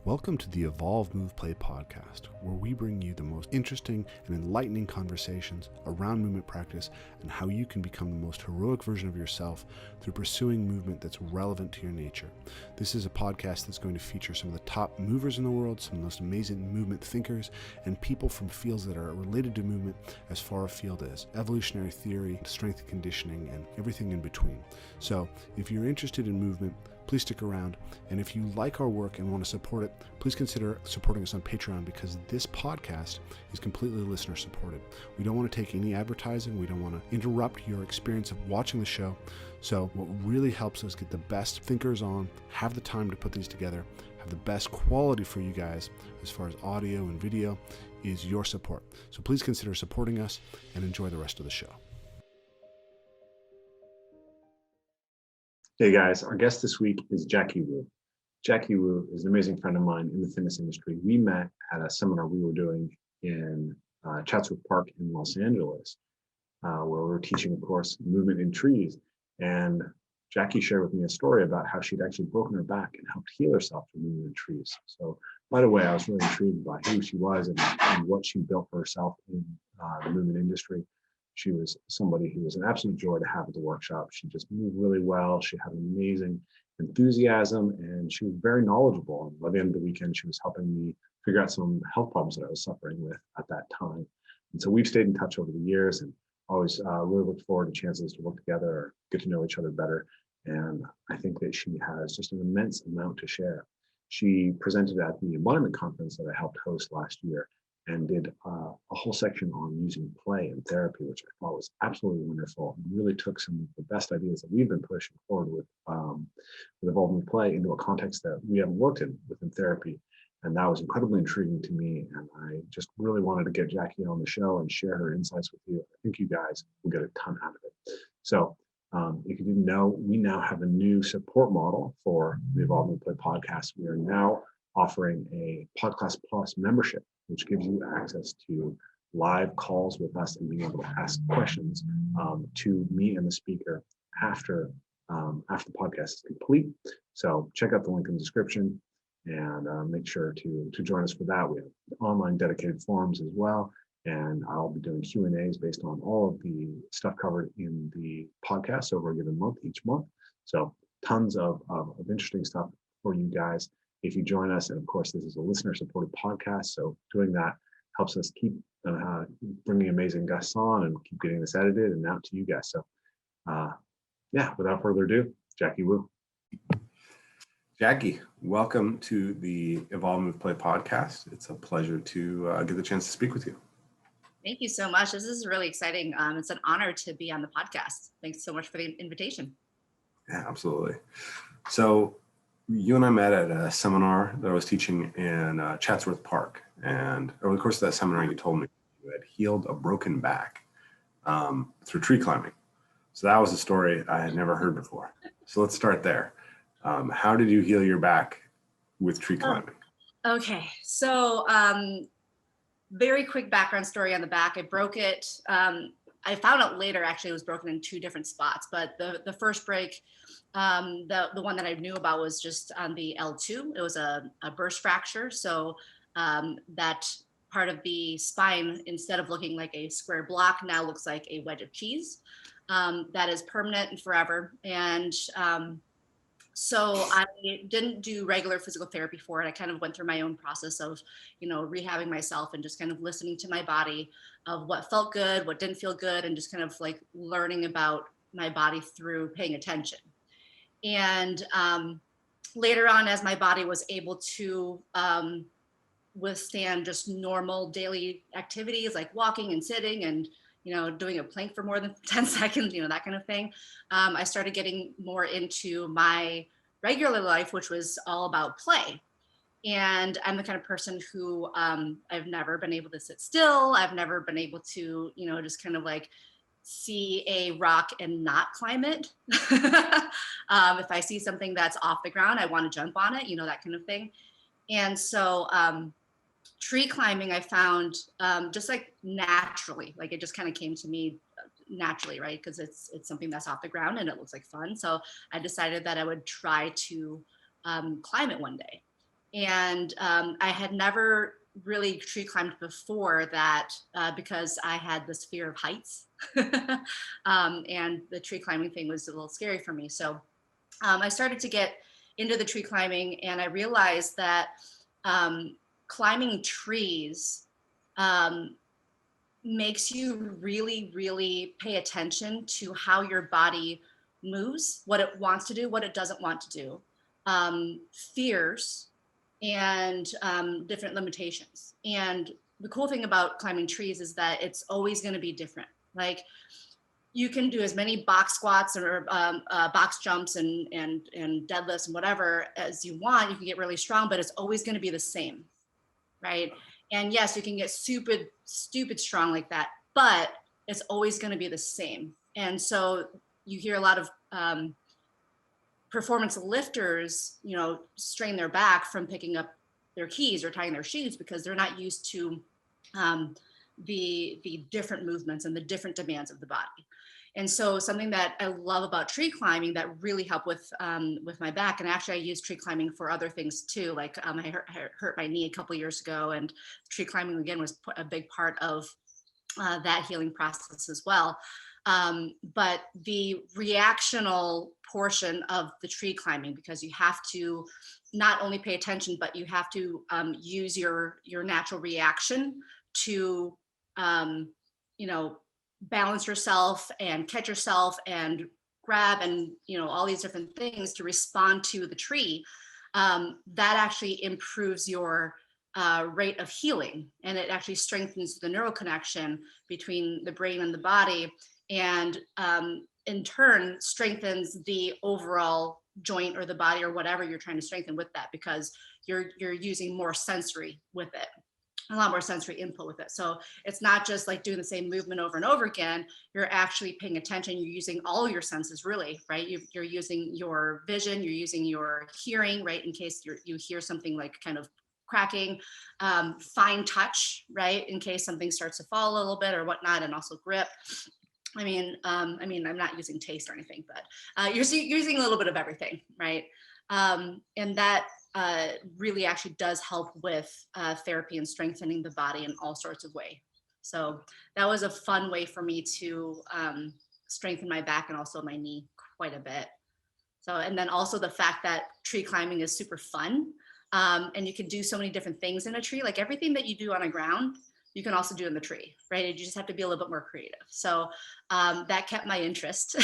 Welcome to the Evolve, Move, Play podcast, where we bring you the most interesting and enlightening conversations around movement practice and how you can become the most heroic version of yourself through pursuing movement that's relevant to your nature. This is a podcast that's going to feature some of the top movers in the world, some of the most amazing movement thinkers, and people from fields that are related to movement as far afield as evolutionary theory, strength and conditioning, and everything in between. So if you're interested in movement, please stick around. And if you like our work and want to support it, please consider supporting us on Patreon, because this podcast is completely listener supported. We don't want to take any advertising. We don't want to interrupt your experience of watching the show. So what really helps us get the best thinkers on, have the time to put these together, have the best quality for you guys as far as audio and video, is your support. So please consider supporting us and enjoy the rest of the show. Hey guys, our guest this week is Jackie Wu. Jackie Wu is an amazing friend of mine in the fitness industry. We met at a seminar we were doing in Chatsworth Park in Los Angeles, where we were teaching, of course, movement in trees. And Jackie shared with me a story about how she'd actually broken her back and helped heal herself through movement in trees. So, by the way, I was really intrigued by who she was and what she built for herself in the movement industry. She was somebody who was an absolute joy to have at the workshop. She just moved really well. She had amazing enthusiasm, and she was very knowledgeable. And by the end of the weekend, she was helping me figure out some health problems that I was suffering with at that time. And so we've stayed in touch over the years, and always really looked forward to chances to work together or get to know each other better. And I think that she has just an immense amount to share. She presented at the Embodiment Conference that I helped host last year, and did a whole section on using play in therapy, which I thought was absolutely wonderful, and really took some of the best ideas that we've been pushing forward with Evolve and Play into a context that we haven't worked in within therapy. And that was incredibly intriguing to me. And I just really wanted to get Jackie on the show and share her insights with you. I think you guys will get a ton out of it. So if you didn't know, we now have a new support model for the Evolve and Play podcast. We are now offering a Podcast Plus membership, which gives you access to live calls with us and being able to ask questions to me and the speaker after the podcast is complete. So check out the link in the description and make sure to join us for that. We have online dedicated forums as well, and I'll be doing Q&As based on all of the stuff covered in the podcast over a given month, each month. So tons of interesting stuff for you guys if you join us. And of course, this is a listener-supported podcast, so doing that helps us keep bringing amazing guests on and keep getting this edited and out to you guys. So without further ado, Jackie Wu. Jackie, welcome to the Evolve, Move, Play podcast. It's a pleasure to get the chance to speak with you. Thank you so much. This is really exciting. It's an honor to be on the podcast. Thanks so much for the invitation. Yeah, absolutely. So you and I met at a seminar that I was teaching in Chatsworth Park. And over the course of that seminar, you told me you had healed a broken back through tree climbing. So that was a story I had never heard before. So let's start there. How did you heal your back with tree climbing? Okay, so very quick background story on the back. I broke it. I found out later, actually, it was broken in two different spots. But the first break, the one that I knew about was just on the L2. It was a burst fracture. So that part of the spine, instead of looking like a square block, now looks like a wedge of cheese. That is permanent and forever. And so I didn't do regular physical therapy for it. I kind of went through my own process of, rehabbing myself and just kind of listening to my body of what felt good, what didn't feel good, and just kind of like learning about my body through paying attention. And later on, as my body was able to withstand just normal daily activities like walking and sitting and doing a plank for more than 10 seconds, that kind of thing. I started getting more into my regular life, which was all about play. And I'm the kind of person who I've never been able to sit still. I've never been able to, just kind of like see a rock and not climb it. If I see something that's off the ground, I want to jump on it, that kind of thing. And so tree climbing, I found just like naturally, like it just kind of came to me naturally, right? Because it's something that's off the ground and it looks like fun. So I decided that I would try to climb it one day. And I had never really tree climbed before that because I had this fear of heights. And the tree climbing thing was a little scary for me. So I started to get into the tree climbing, and I realized that climbing trees makes you really, really pay attention to how your body moves, what it wants to do, what it doesn't want to do, fears, and different limitations. And the cool thing about climbing trees is that it's always going to be different. Like, you can do as many box squats or box jumps and deadlifts and whatever as you want. You can get really strong, but it's always going to be the same, right? And yes, you can get stupid strong like that, but it's always going to be the same. And so you hear a lot of performance lifters, strain their back from picking up their keys or tying their shoes because they're not used to the different movements and the different demands of the body. And so something that I love about tree climbing that really helped with my back, and actually I use tree climbing for other things too. Like I hurt my knee a couple of years ago, and tree climbing again was a big part of that healing process as well. But the reactional portion of the tree climbing, because you have to not only pay attention, but you have to use your natural reaction to, balance yourself and catch yourself and grab and, all these different things to respond to the tree. That actually improves your rate of healing, and it actually strengthens the neural connection between the brain and the body, and in turn strengthens the overall joint or the body or whatever you're trying to strengthen with that, because you're using more sensory with it, a lot more sensory input with it. So it's not just like doing the same movement over and over again. You're actually paying attention. You're using all your senses, really, right? You're using your vision, you're using your hearing, right? In case you hear something like kind of cracking, fine touch, right? In case something starts to fall a little bit or whatnot, and also grip. I'm not using taste or anything, but you're using a little bit of everything, right? And that really actually does help with therapy and strengthening the body in all sorts of ways. So that was a fun way for me to strengthen my back and also my knee quite a bit. So, and then also the fact that tree climbing is super fun, and you can do so many different things in a tree. Like everything that you do on a ground, you can also do in the tree, right? You just have to be a little bit more creative. So that kept my interest.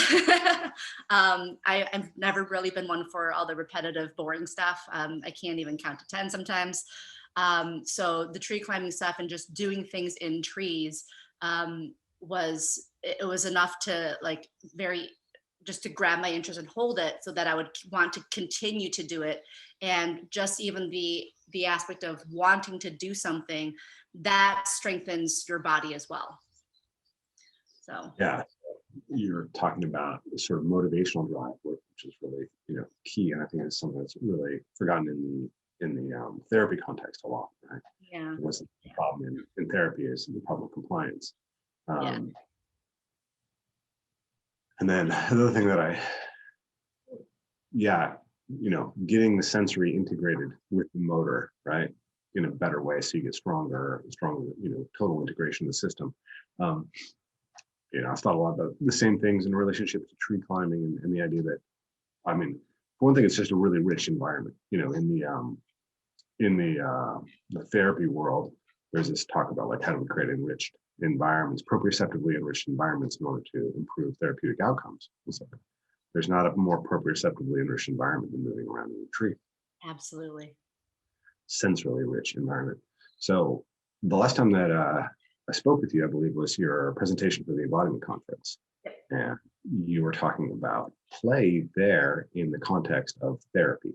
I've never really been one for all the repetitive, boring stuff. I can't even count to 10 sometimes. So the tree climbing stuff and just doing things in trees was enough to just to grab my interest and hold it, so that I would want to continue to do it. And just even the aspect of wanting to do something, that strengthens your body as well. So yeah, you're talking about sort of motivational drive, which is really key, and I think it's something that's really forgotten in the therapy context a lot, right? Yeah, what's the problem in therapy is the problem of compliance. And then another thing that getting the sensory integrated with the motor, right, in a better way, so you get stronger, total integration of the system. I've thought a lot about the same things in relationship to tree climbing, and the idea that, for one thing, it's just a really rich environment. In the therapy world, there's this talk about like, how do we create enriched environments, proprioceptively enriched environments, in order to improve therapeutic outcomes. So there's not a more proprioceptively enriched environment than moving around in a tree. absolutely. Sensorily rich environment. So the last time that I spoke with you, I believe, was your presentation for the embodiment conference. And you were talking about play there in the context of therapy.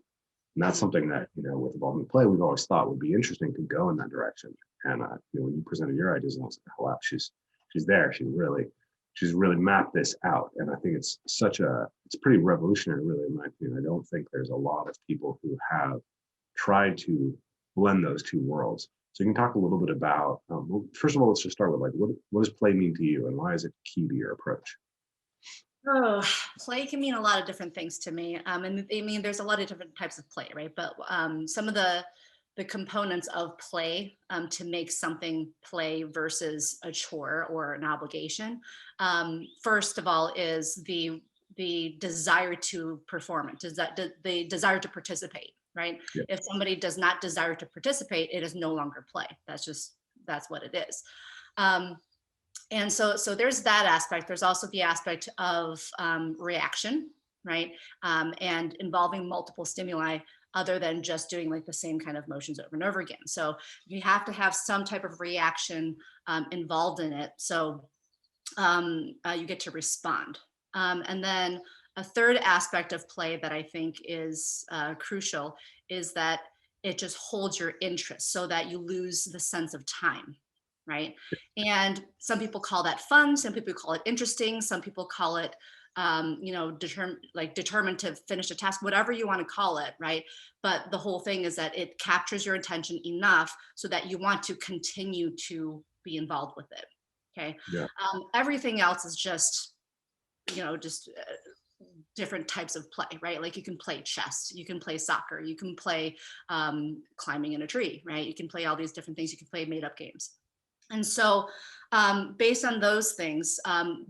And that's something that, with involvement play, we've always thought would be interesting to go in that direction. And when you presented your ideas, I was like, oh, wow, she's there. She's really mapped this out. And I think it's pretty revolutionary, really, in my opinion. I don't think there's a lot of people who have tried to blend those two worlds. So you can talk a little bit about, first of all, let's just start with what does play mean to you, and why is it key to your approach? Oh, play can mean a lot of different things to me. And I mean, there's a lot of different types of play, right? But some of the components of play to make something play versus a chore or an obligation. First of all, is the desire to perform it, the desire to participate, right? Yeah. If somebody does not desire to participate, it is no longer play. That's what it is. And so there's that aspect. There's also the aspect of reaction, right? And involving multiple stimuli other than just doing like the same kind of motions over and over again. So you have to have some type of reaction involved in it. So you get to respond. And then a third aspect of play that I think is crucial is that it just holds your interest so that you lose the sense of time, right? And some people call that fun, some people call it interesting, some people call it determined to finish a task, whatever you want to call it, right? But the whole thing is that it captures your attention enough so that you want to continue to be involved with it. Okay. Yeah. Everything else is just different types of play, right? Like you can play chess, you can play soccer, you can play climbing in a tree, right? You can play all these different things. You can play made up games. And so based on those things,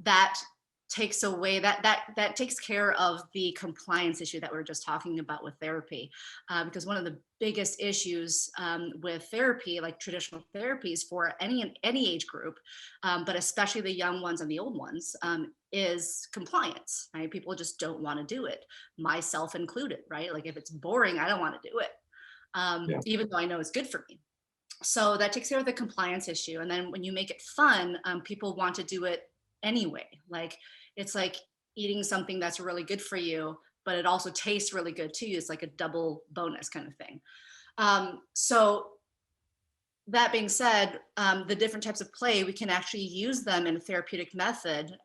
that takes away that takes care of the compliance issue that we were just talking about with therapy, because one of the biggest issues with therapy, like traditional therapies for any age group, but especially the young ones and the old ones, is compliance, right? People just don't want to do it, myself included, right? Like if it's boring, I don't want to do it, even though I know it's good for me. So that takes care of the compliance issue. And then when you make it fun, people want to do it anyway. Like it's like eating something that's really good for you, but it also tastes really good too. It's like a double bonus kind of thing. So that being said, the different types of play, we can actually use them in a therapeutic method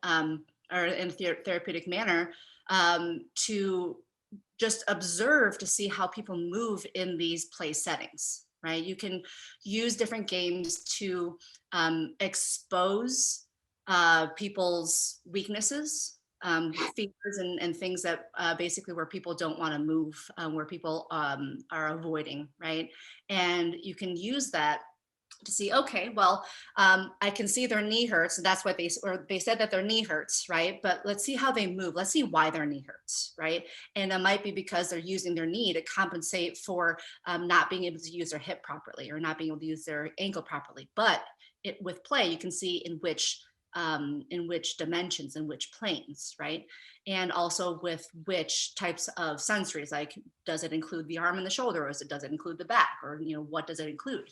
or in a therapeutic manner to just observe to see how people move in these play settings, right? You can use different games to expose people's weaknesses, fears and things that basically where people don't want to move, where people are avoiding, right? And you can use that to see, okay, well, I can see their knee hurts, and that's what they said that their knee hurts, right? But let's see how they move. Let's see why their knee hurts, right? And it might be because they're using their knee to compensate for not being able to use their hip properly or not being able to use their ankle properly. But with play, you can see in which dimensions, in which planes, right? And also with which types of sensories, like does it include the arm and the shoulder, or does it include the back, or what does it include?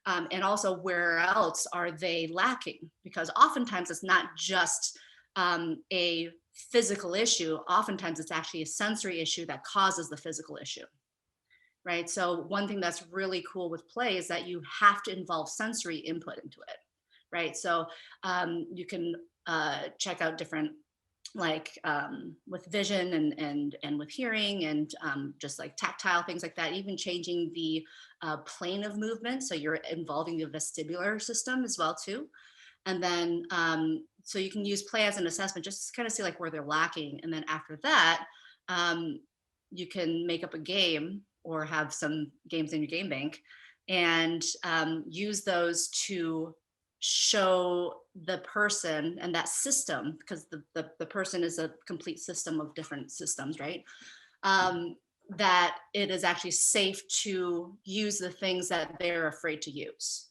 And also where else are they lacking? Because oftentimes it's not just a physical issue. Oftentimes it's actually a sensory issue that causes the physical issue, right? So one thing that's really cool with play is that you have to involve sensory input into it, right? So you can check out different, like with vision and with hearing and just like tactile things like that, even changing the plane of movement. So you're involving the vestibular system as well too. And then, so you can use play as an assessment, just to kind of see like where they're lacking. And then after that, you can make up a game or have some games in your game bank and use those to show the person and that system, because the person is a complete system of different systems, right? That it is actually safe to use the things that they're afraid to use.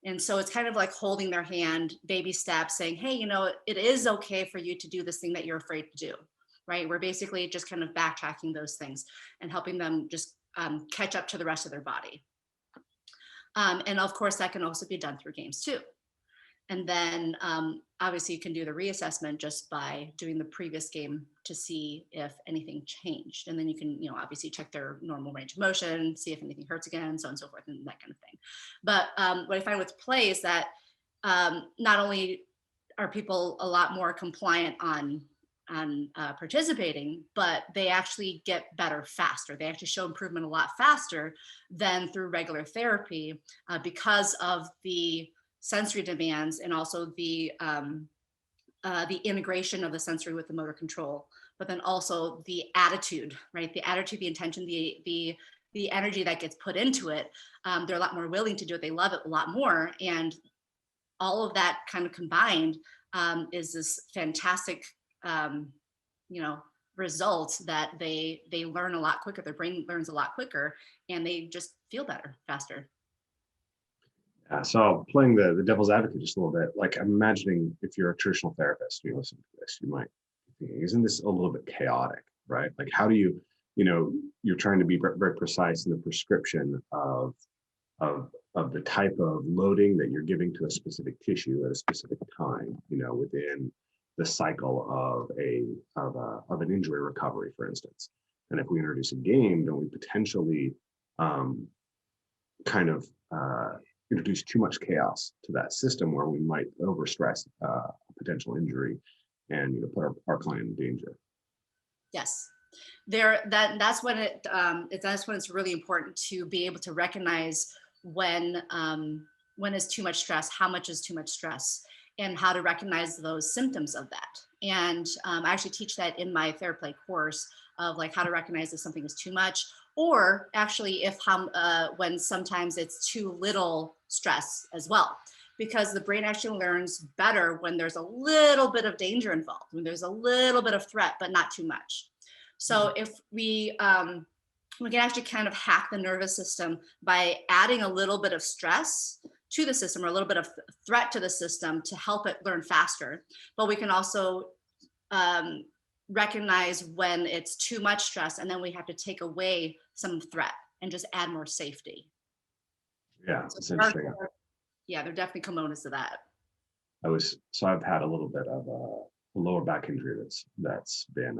And so it's kind of like holding their hand, baby steps, saying, hey, it is okay for you to do this thing that you're afraid to do, right? We're basically just kind of backtracking those things and helping them just catch up to the rest of their body. And of course, that can also be done through games too. And then obviously you can do the reassessment just by doing the previous game to see if anything changed. And then you can, obviously check their normal range of motion, see if anything hurts again, so on and so forth, and that kind of thing. But what I find with play is that not only are people a lot more compliant on participating, but they actually get better faster. They actually show improvement a lot faster than through regular therapy because of the sensory demands and also the the integration of the sensory with the motor control, but then also the attitude, right? The attitude, the intention, the energy that gets put into it. They're a lot more willing to do it. They love it a lot more. And all of that kind of combined is this fantastic, result that they learn a lot quicker. Their brain learns a lot quicker, and they just feel better, faster. So playing the devil's advocate just a little bit, like I'm imagining if you're a traditional therapist, you listen to this, you might be thinking, isn't this a little bit chaotic, right? Like how do you, you're trying to be very precise in the prescription of the type of loading that you're giving to a specific tissue at a specific time, within the cycle of an injury recovery, for instance. And if we introduce a game, then we potentially introduce too much chaos to that system where we might overstress a potential injury and put our client in danger. Yes, that's when it's really important to be able to recognize when is too much stress, how much is too much stress, and how to recognize those symptoms of that. And I actually teach that in my Therapeutic course of like how to recognize if something is too much, or actually when sometimes it's too little stress as well, because the brain actually learns better when there's a little bit of danger involved, when there's a little bit of threat, but not too much. So if we can actually kind of hack the nervous system by adding a little bit of stress to the system or a little bit of threat to the system to help it learn faster. But we can also recognize when it's too much stress, and then we have to take away some threat and just add more safety. Yeah, it's interesting. Yeah, there are definitely components to that. I've had a little bit of a lower back injury that's been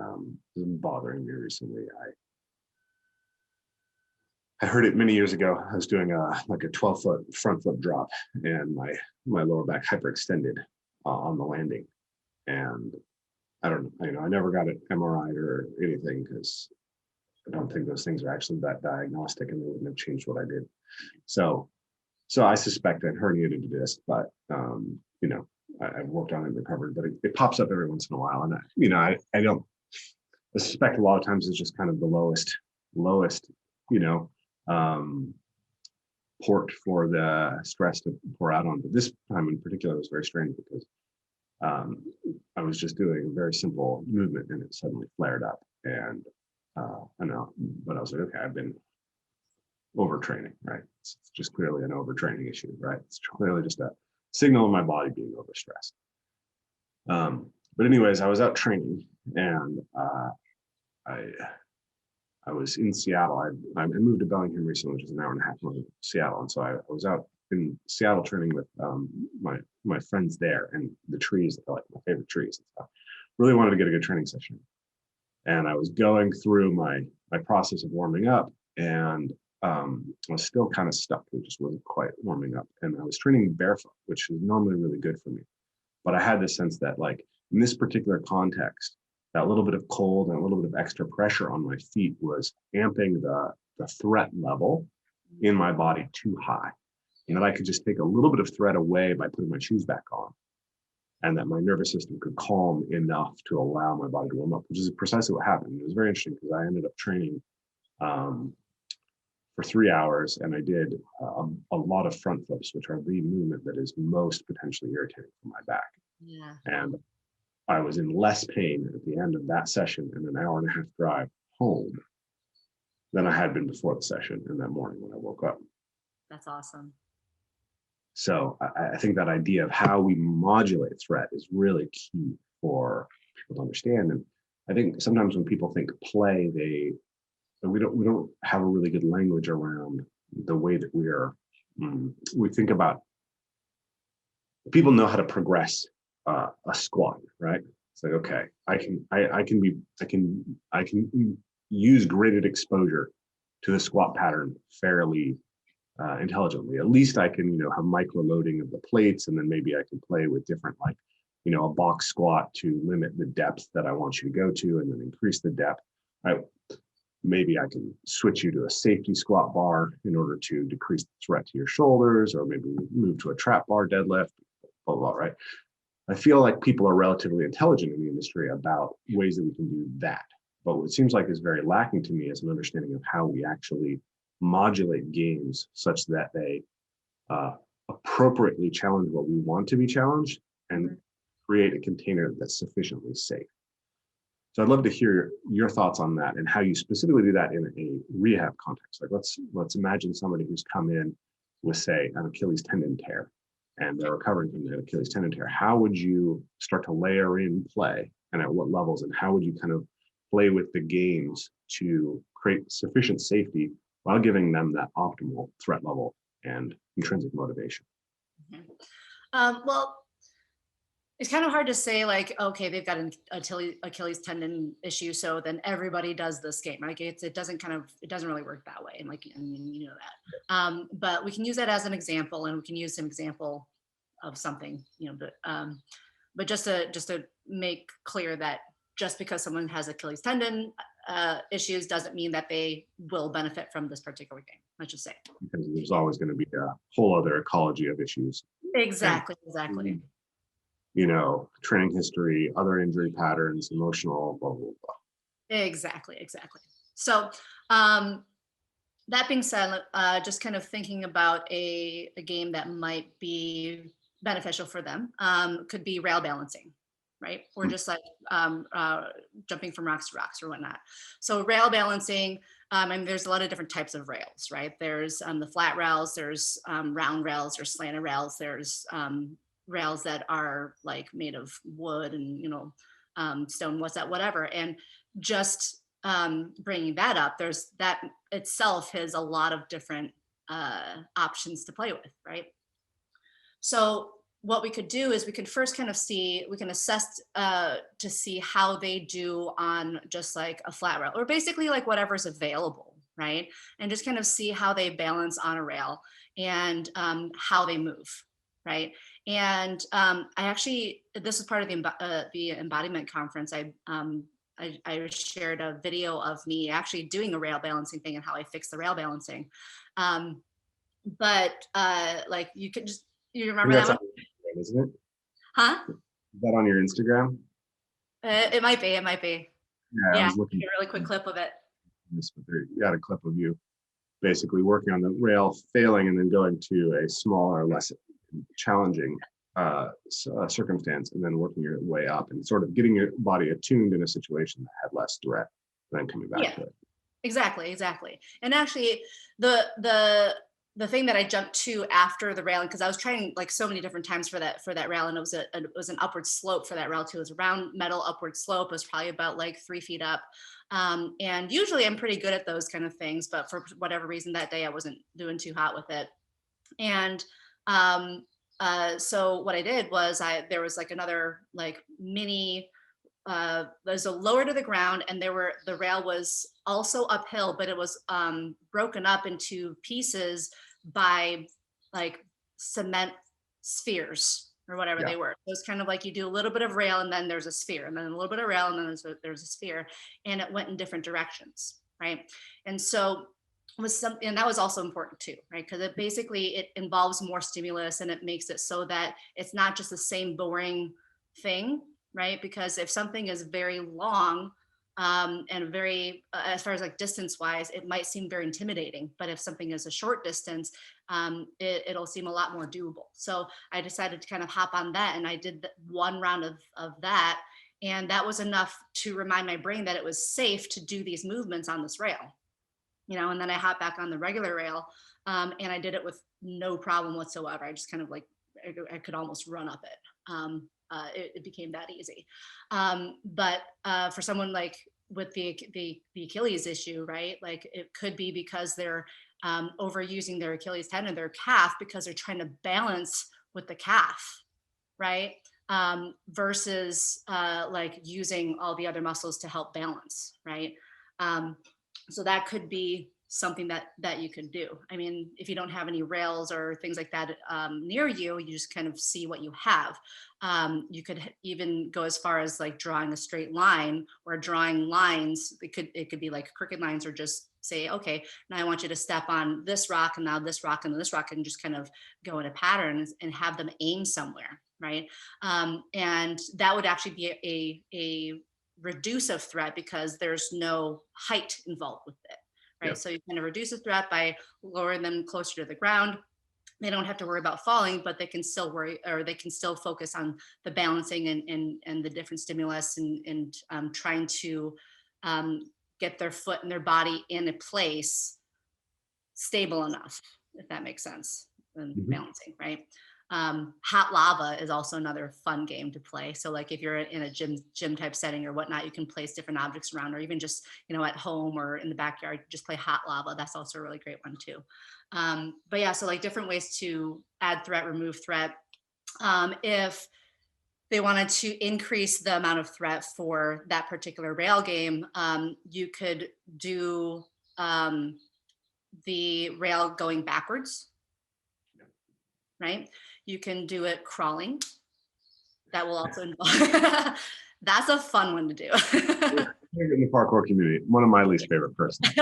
bothering me recently. I heard it many years ago. I was doing a 12-foot front flip drop, and my lower back hyperextended on the landing. And I don't know, I never got it MRI'd or anything because I don't think those things are actually that diagnostic, and they wouldn't have changed what I did. So I suspect I herniated a disc, but I've worked on it and recovered, but it pops up every once in a while. And I suspect a lot of times it's just kind of the lowest, port for the stress to pour out on. But this time in particular was very strange because I was just doing a very simple movement and it suddenly flared up. And but I was like, okay, I've been overtraining, right? It's just clearly an overtraining issue, right? It's clearly just a signal of my body being overstressed. But anyways, I was out training, and I was in Seattle. I moved to Bellingham recently, which is an hour and a half from Seattle, and so I was out in Seattle training with my friends there, and the trees are like my favorite trees and stuff. Really wanted to get a good training session, and I was going through my process of warming up, and I was still kind of stuck. It just wasn't quite warming up, and I was training barefoot, which is normally really good for me, but I had this sense that like in this particular context, that little bit of cold and a little bit of extra pressure on my feet was amping the threat level in my body too high, and that I could just take a little bit of threat away by putting my shoes back on, and that my nervous system could calm enough to allow my body to warm up, which is precisely what happened. It was very interesting because I ended up training for 3 hours, and I did a lot of front flips, which are the movement that is most potentially irritating for my back. Yeah. And I was in less pain at the end of that session and an hour and a half drive home than I had been before the session and that morning when I woke up. That's awesome. So I think that idea of how we modulate threat is really key for people to understand. And I think sometimes when people think play, we don't have a really good language around the way that we think about. People know how to progress a squat, right? It's like, okay, I can use graded exposure to the squat pattern fairly intelligently. At least I can, have micro loading of the plates, and then maybe I can play with different, like, a box squat to limit the depth that I want you to go to, and then increase the depth. Maybe I can switch you to a safety squat bar in order to decrease the threat to your shoulders, or maybe move to a trap bar deadlift, blah, blah, right? I feel like people are relatively intelligent in the industry about ways that we can do that. But what it seems like is very lacking to me is an understanding of how we actually modulate games such that they appropriately challenge what we want to be challenged and create a container that's sufficiently safe. So I'd love to hear your thoughts on that and how you specifically do that in a rehab context. Like let's imagine somebody who's come in with, say, an Achilles tendon tear, and they're recovering from that Achilles tendon tear. How would you start to layer in play, and at what levels, and how would you kind of play with the games to create sufficient safety while giving them that optimal threat level and intrinsic motivation? Well, it's kind of hard to say like, okay, they've got an Achilles tendon issue, so then everybody does this game. Like it doesn't really work that way. And like, I mean, you know that. But we can use that as an example, and we can use an example of something, you know, but just to make clear that just because someone has Achilles tendon issues doesn't mean that they will benefit from this particular game, let's just say. Because there's always going to be a whole other ecology of issues. Exactly. You know, training history, other injury patterns, emotional, blah, blah, blah. Exactly. So that being said, just kind of thinking about a game that might be beneficial for them could be rail balancing, right? Or just like jumping from rocks to rocks or whatnot. So rail balancing, and there's a lot of different types of rails, right? There's the flat rails, there's round rails, there's slanted rails, there's rails that are like made of wood and, you know, stone, whatever. And just bringing that up, there's that itself has a lot of different options to play with, right? So what we could do is we could first kind of we can assess to see how they do on just like a flat rail, or basically like whatever's available, right? And just kind of see how they balance on a rail and how they move, right? And I actually, this is part of the embodiment conference. I shared a video of me actually doing a rail balancing thing and how I fixed the rail balancing. But like you remember that one? Isn't it? Huh? Is that on your Instagram? It might be. Yeah, I was looking a really quick clip of it. You got a clip of you basically working on the rail, failing, and then going to a smaller, less challenging circumstance, and then working your way up and sort of getting your body attuned in a situation that had less threat, and then coming back to it. Exactly. And actually, the thing that I jumped to after the railing, because I was trying like so many different times for that rail, and it was an upward slope for that rail too. It was a round metal upward slope. It was probably about like 3 feet up. And usually I'm pretty good at those kind of things, but for whatever reason that day I wasn't doing too hot with it. And so what I did was there was like another like mini there's a lower to the ground, and the rail was also uphill, but it was broken up into pieces by like cement spheres or whatever they were. It was kind of like you do a little bit of rail and then there's a sphere, and then a little bit of rail and then there's a sphere, and it went in different directions, right? And so and that was also important too, right? Because it involves more stimulus, and it makes it so that it's not just the same boring thing, right? Because if something is very long and very, as far as like distance wise, it might seem very intimidating. But if something is a short distance, it'll seem a lot more doable. So I decided to kind of hop on that, and I did one round of that. And that was enough to remind my brain that it was safe to do these movements on this rail, you know. And then I hopped back on the regular rail, and I did it with no problem whatsoever. I just kind of like, I could almost run up it. It became that easy. But for someone like with the Achilles issue, right? Like it could be because they're overusing their Achilles tendon, their calf, because they're trying to balance with the calf, right? Versus like using all the other muscles to help balance, right? So that could be something that you could do. I mean, if you don't have any rails or things like that near you, you just kind of see what you have. You could even go as far as like drawing a straight line or drawing lines. It could be like crooked lines, or just say, okay, now I want you to step on this rock, and now this rock, and this rock, and just kind of go in a pattern and have them aim somewhere, right? And that would actually be a reduce of threat because there's no height involved with it, right? Yep. So you kind of reduce the threat by lowering them closer to the ground. They don't have to worry about falling, but they can still worry, or they can still focus on the balancing and the different stimulus and trying to get their foot and their body in a place stable enough, if that makes sense, and balancing, right? Hot lava is also another fun game to play. So like if you're in a gym type setting or whatnot, you can place different objects around, or even just, at home or in the backyard, just play hot lava. That's also a really great one too. But yeah, so like different ways to add threat, remove threat. If they wanted to increase the amount of threat for that particular rail game, you could do the rail going backwards, right? You can do it crawling. That will also involve, that's a fun one to do. In the parkour community, one of my least favorite persons.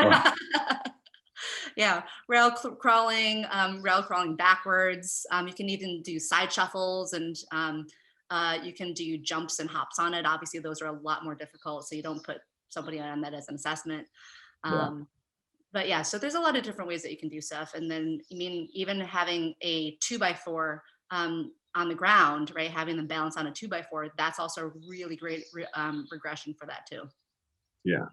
Yeah, rail crawling backwards. You can even do side shuffles, and you can do jumps and hops on it. Obviously, those are a lot more difficult, so you don't put somebody on that as an assessment. But yeah, so there's a lot of different ways that you can do stuff. And then, even having a 2x4 on the ground, right? Having them balance on a 2x4, that's also a really great regression for that too. Yeah.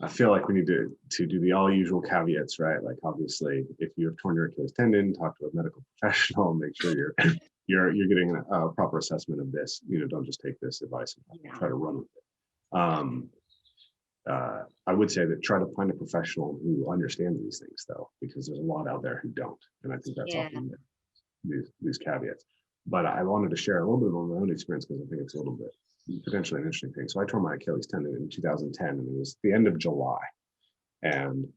I feel like we need to do the all usual caveats, right? Like obviously, if you have torn your Achilles tendon, talk to a medical professional, make sure you're getting a proper assessment of this. Don't just take this advice and try to run with it. I would say that try to find a professional who understands these things, though, because there's a lot out there who don't, and I think that's often these caveats. But I wanted to share a little bit of my own experience because I think it's a little bit potentially an interesting thing. So I tore my Achilles tendon in 2010, and it was the end of July, and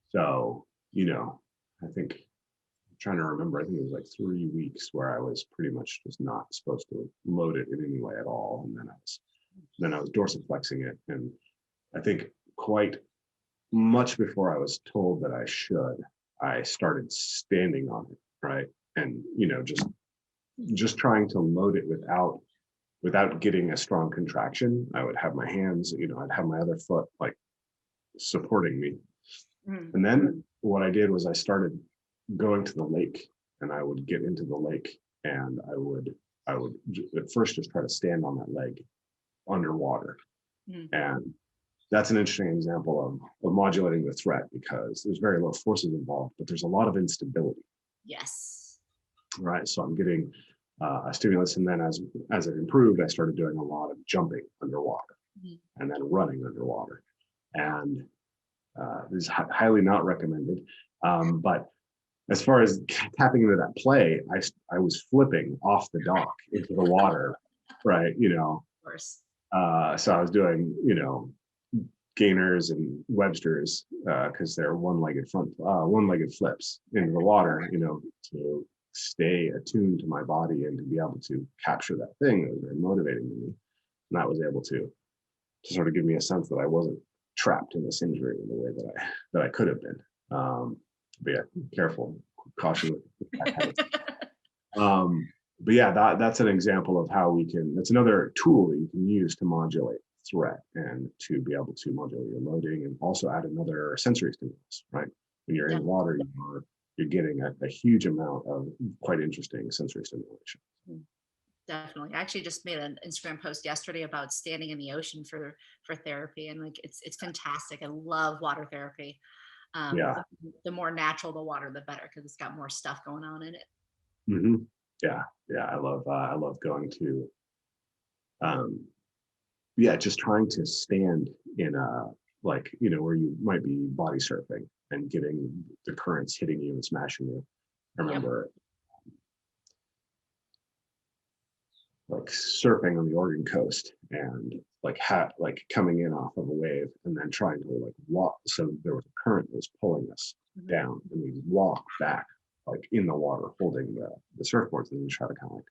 so I think I'm trying to remember. I think it was like 3 weeks where I was pretty much just not supposed to load it in any way at all, and then I was dorsiflexing it, and I think quite much before I was told that I should, I started standing on it, right? And just trying to load it without getting a strong contraction. I would have my hands, I'd have my other foot like supporting me. And then what I did was I started going to the lake, and I would get into the lake, and I would at first just try to stand on that leg underwater. And that's an interesting example of modulating the threat, because there's very low forces involved, but there's a lot of instability. Yes. Right. So I'm getting a stimulus, and then as it improved, I started doing a lot of jumping underwater and then running underwater. And this is highly not recommended. But as far as tapping into that play, I was flipping off the dock into the water, right? Of course. So I was doing, gainers and Websters, because they're one-legged flips into the water, to stay attuned to my body and to be able to capture that thing. That was very motivating to me. And that was able to sort of give me a sense that I wasn't trapped in this injury in the way that I could have been. But yeah, careful, caution with that. But yeah, that's an example of how that's another tool that you can use to modulate threat and to be able to modulate your loading, and also add another sensory stimulus, right? When you're in water, you're getting a huge amount of quite interesting sensory stimulation. Definitely. I actually just made an Instagram post yesterday about standing in the ocean for therapy, and like it's fantastic. I love water therapy. The more natural the water, the better, because it's got more stuff going on in it. Yeah. I love going to just trying to stand in a, like, where you might be body surfing and getting the currents hitting you and smashing you. I remember like surfing on the Oregon coast, and like coming in off of a wave and then trying to like walk. So there was a current that was pulling us down, and we walk back like in the water holding the surfboards, and you try to kind of like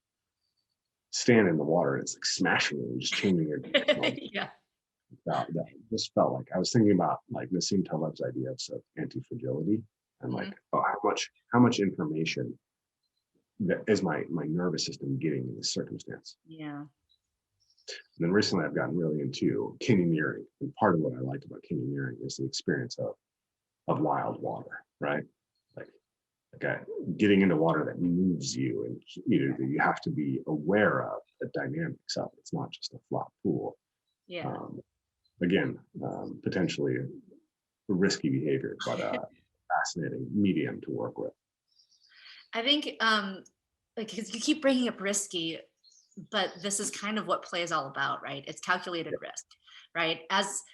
stand in the water, and it's like smashing it and just changing your direction. That just felt like I was thinking about like Nassim Taleb's idea of anti-fragility, I'm like, oh, how much information is my nervous system getting in this circumstance? Yeah. And then recently I've gotten really into canyoneering. And part of what I like about canyoneering is the experience of wild water, right? Like getting into water that moves you, and you have to be aware of the dynamics of it. It's not just a flat pool. Yeah. Again, potentially risky behavior, but fascinating medium to work with. I think, like, 'cause you keep bringing up risky, but this is kind of what play is all about, right? It's calculated risk, right? As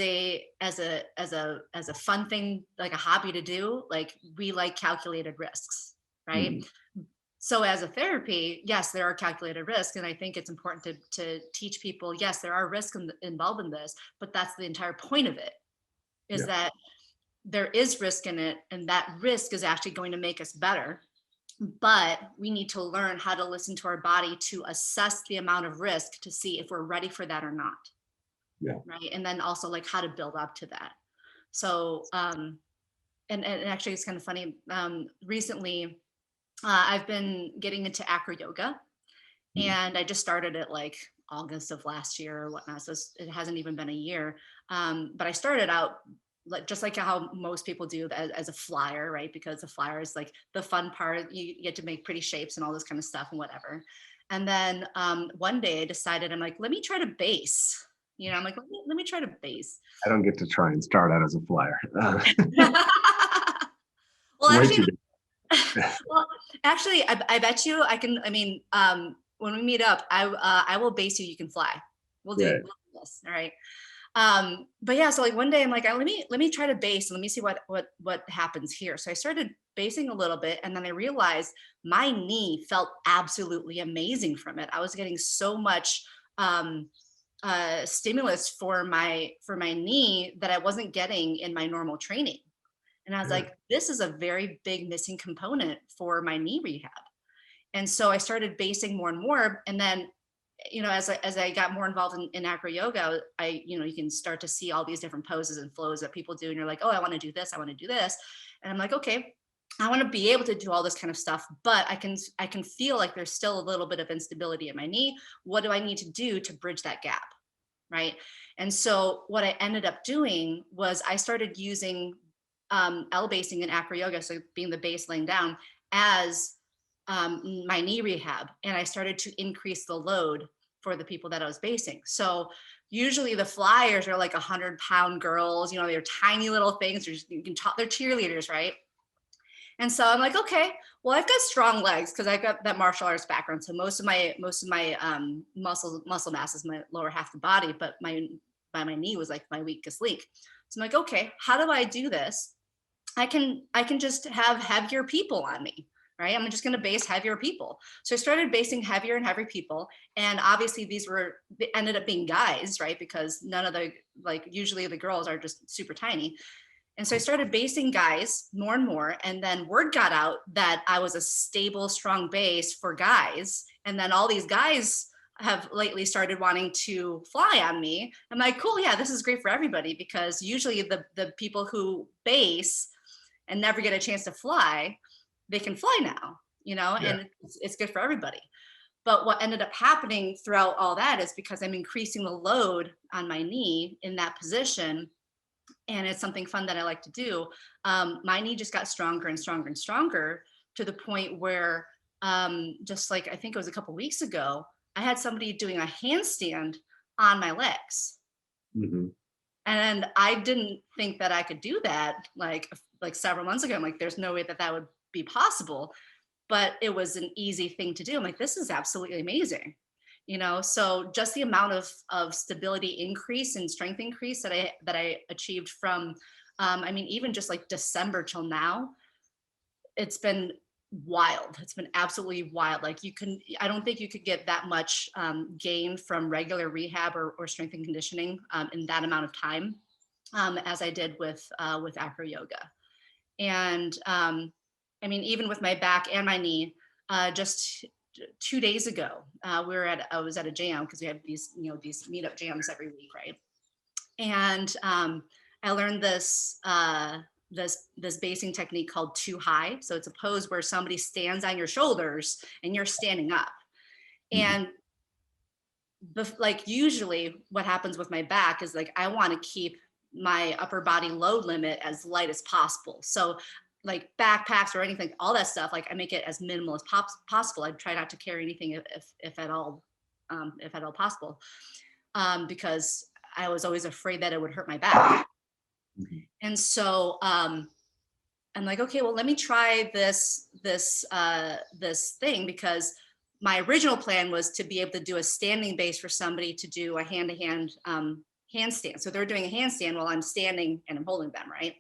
a fun thing, like a hobby to do, like we like calculated risks, right? Mhm. So as a therapy, yes, there are calculated risks, and I think it's important to teach people, yes, there are risks involved in this, but that's the entire point of it, is Yeah. that there is risk in it, and that risk is actually going to make us better. But we need to learn how to listen to our body to assess the amount of risk to see if we're ready for that or not. Yeah. Right. And then also like how to build up to that. So, and actually it's kind of funny. Recently, I've been getting into Acroyoga, Mhm. and I just started it like August of last year or whatnot. So it hasn't even been a year. But I started out just like how most people do as a flyer, right? Because the flyer is like the fun part. You get to make pretty shapes and all this kind of stuff and whatever. And then one day I decided, I'm like, let me try to base. I'm like, let me try to base. I don't get to try and start out as a flyer. Well, Way actually, too big. well, actually, I bet you I can. I mean, when we meet up, I will base you. You can fly. We'll do this. All right. But yeah, so like one day I'm like, let me try to base and let me see what happens here. So I started basing a little bit, and then I realized my knee felt absolutely amazing from it. I was getting so much stimulus for my knee that I wasn't getting in my normal training. And I was like, this is a very big missing component for my knee rehab. And so I started basing more and more. And then, as I got more involved in acro yoga, you can start to see all these different poses and flows that people do. And you're like, oh, I want to do this. I want to do this. And I'm like, okay, I want to be able to do all this kind of stuff, but I can feel like there's still a little bit of instability in my knee. What do I need to do to bridge that gap? Right. And so what I ended up doing was I started using L basing and acro yoga, so being the base laying down, as my knee rehab. And I started to increase the load for the people that I was basing. So usually the flyers are like 100-pound girls, they're tiny little things. They're cheerleaders, right? And so I'm like, okay, well, I've got strong legs because I've got that martial arts background. So most of my muscle mass is my lower half of the body, but my knee was like my weakest link. So I'm like, okay, how do I do this? I can just have heavier people on me, right? I'm just going to base heavier people. So I started basing heavier and heavier people. And obviously they ended up being guys, right? Because none of usually the girls are just super tiny. And so I started basing guys more and more. And then word got out that I was a stable, strong base for guys. And then all these guys have lately started wanting to fly on me. I'm like, cool, yeah, this is great for everybody, because usually the people who base and never get a chance to fly, they can fly now, and it's good for everybody. But what ended up happening throughout all that is because I'm increasing the load on my knee in that position, and it's something fun that I like to do, my knee just got stronger and stronger and stronger, to the point where just like I think it was a couple weeks ago, I had somebody doing a handstand on my legs. Mm-hmm. And I didn't think that I could do that like several months ago. I'm like, there's no way that would be possible, but it was an easy thing to do. I'm like, this is absolutely amazing. So just the amount of stability increase and strength increase that I achieved from, even just like December till now, it's been wild. It's been absolutely wild. Like I don't think you could get that much gain from regular rehab or strength and conditioning in that amount of time as I did with acro yoga. And even with my back and my knee, just 2 days ago, I was at a jam, because we have these meetup jams every week, right? And I learned this this basing technique called too high. So it's a pose where somebody stands on your shoulders and you're standing up. And like usually what happens with my back is like I want to keep my upper body load limit as light as possible. So like backpacks or anything, all that stuff, like I make it as minimal as possible. I try not to carry anything if at all possible, because I was always afraid that it would hurt my back. And so I'm like, okay, well, let me try this thing, because my original plan was to be able to do a standing base for somebody to do a hand-to-hand handstand. So they're doing a handstand while I'm standing and I'm holding them, right?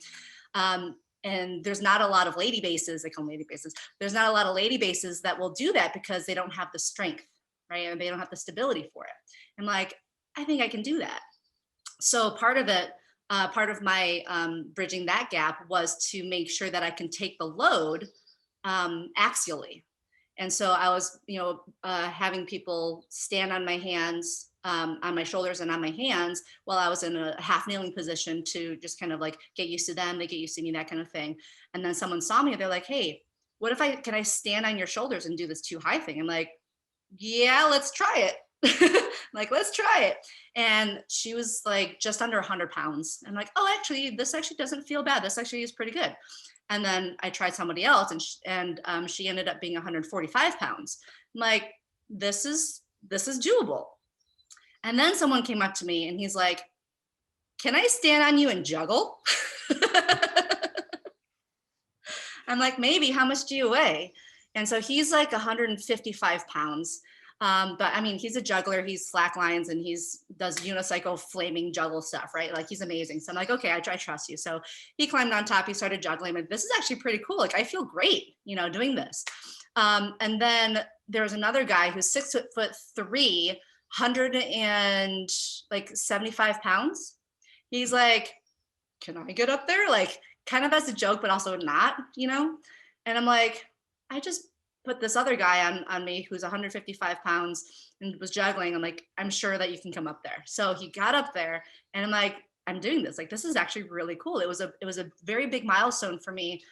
And there's not a lot of lady bases, they call them lady bases. There's not a lot of lady bases that will do that because they don't have the strength, right? And they don't have the stability for it. I'm like, I think I can do that. So part of my bridging that gap was to make sure that I can take the load axially. And so I was, having people stand on my hands, on my shoulders and on my hands while I was in a half kneeling position to just kind of like get used to them, they get used to me, that kind of thing. And then someone saw me, they're like, hey, can I stand on your shoulders and do this too high thing? I'm like, yeah, let's try it. Like, let's try it. And she was like just under 100 pounds. I'm like, oh, this actually doesn't feel bad. This actually is pretty good. And then I tried somebody else and she ended up being 145 pounds. I'm like, this is doable. And then someone came up to me and he's like, can I stand on you and juggle? I'm like, maybe. How much do you weigh? And so he's like 155 pounds. But I mean, he's a juggler, he's slack lines, and does unicycle flaming juggle stuff, right? Like, he's amazing. So I'm like, okay, I trust you. So he climbed on top, he started juggling, and this is actually pretty cool. Like, I feel great, doing this. And then there was another guy who's 6'3", 175 pounds. He's like, can I get up there? Like, kind of as a joke, but also not, And I'm like, I just put this other guy on me who's 155 pounds and was juggling. I'm like, I'm sure that you can come up there. So he got up there and I'm like, I'm doing this. Like, this is actually really cool. It was a very big milestone for me,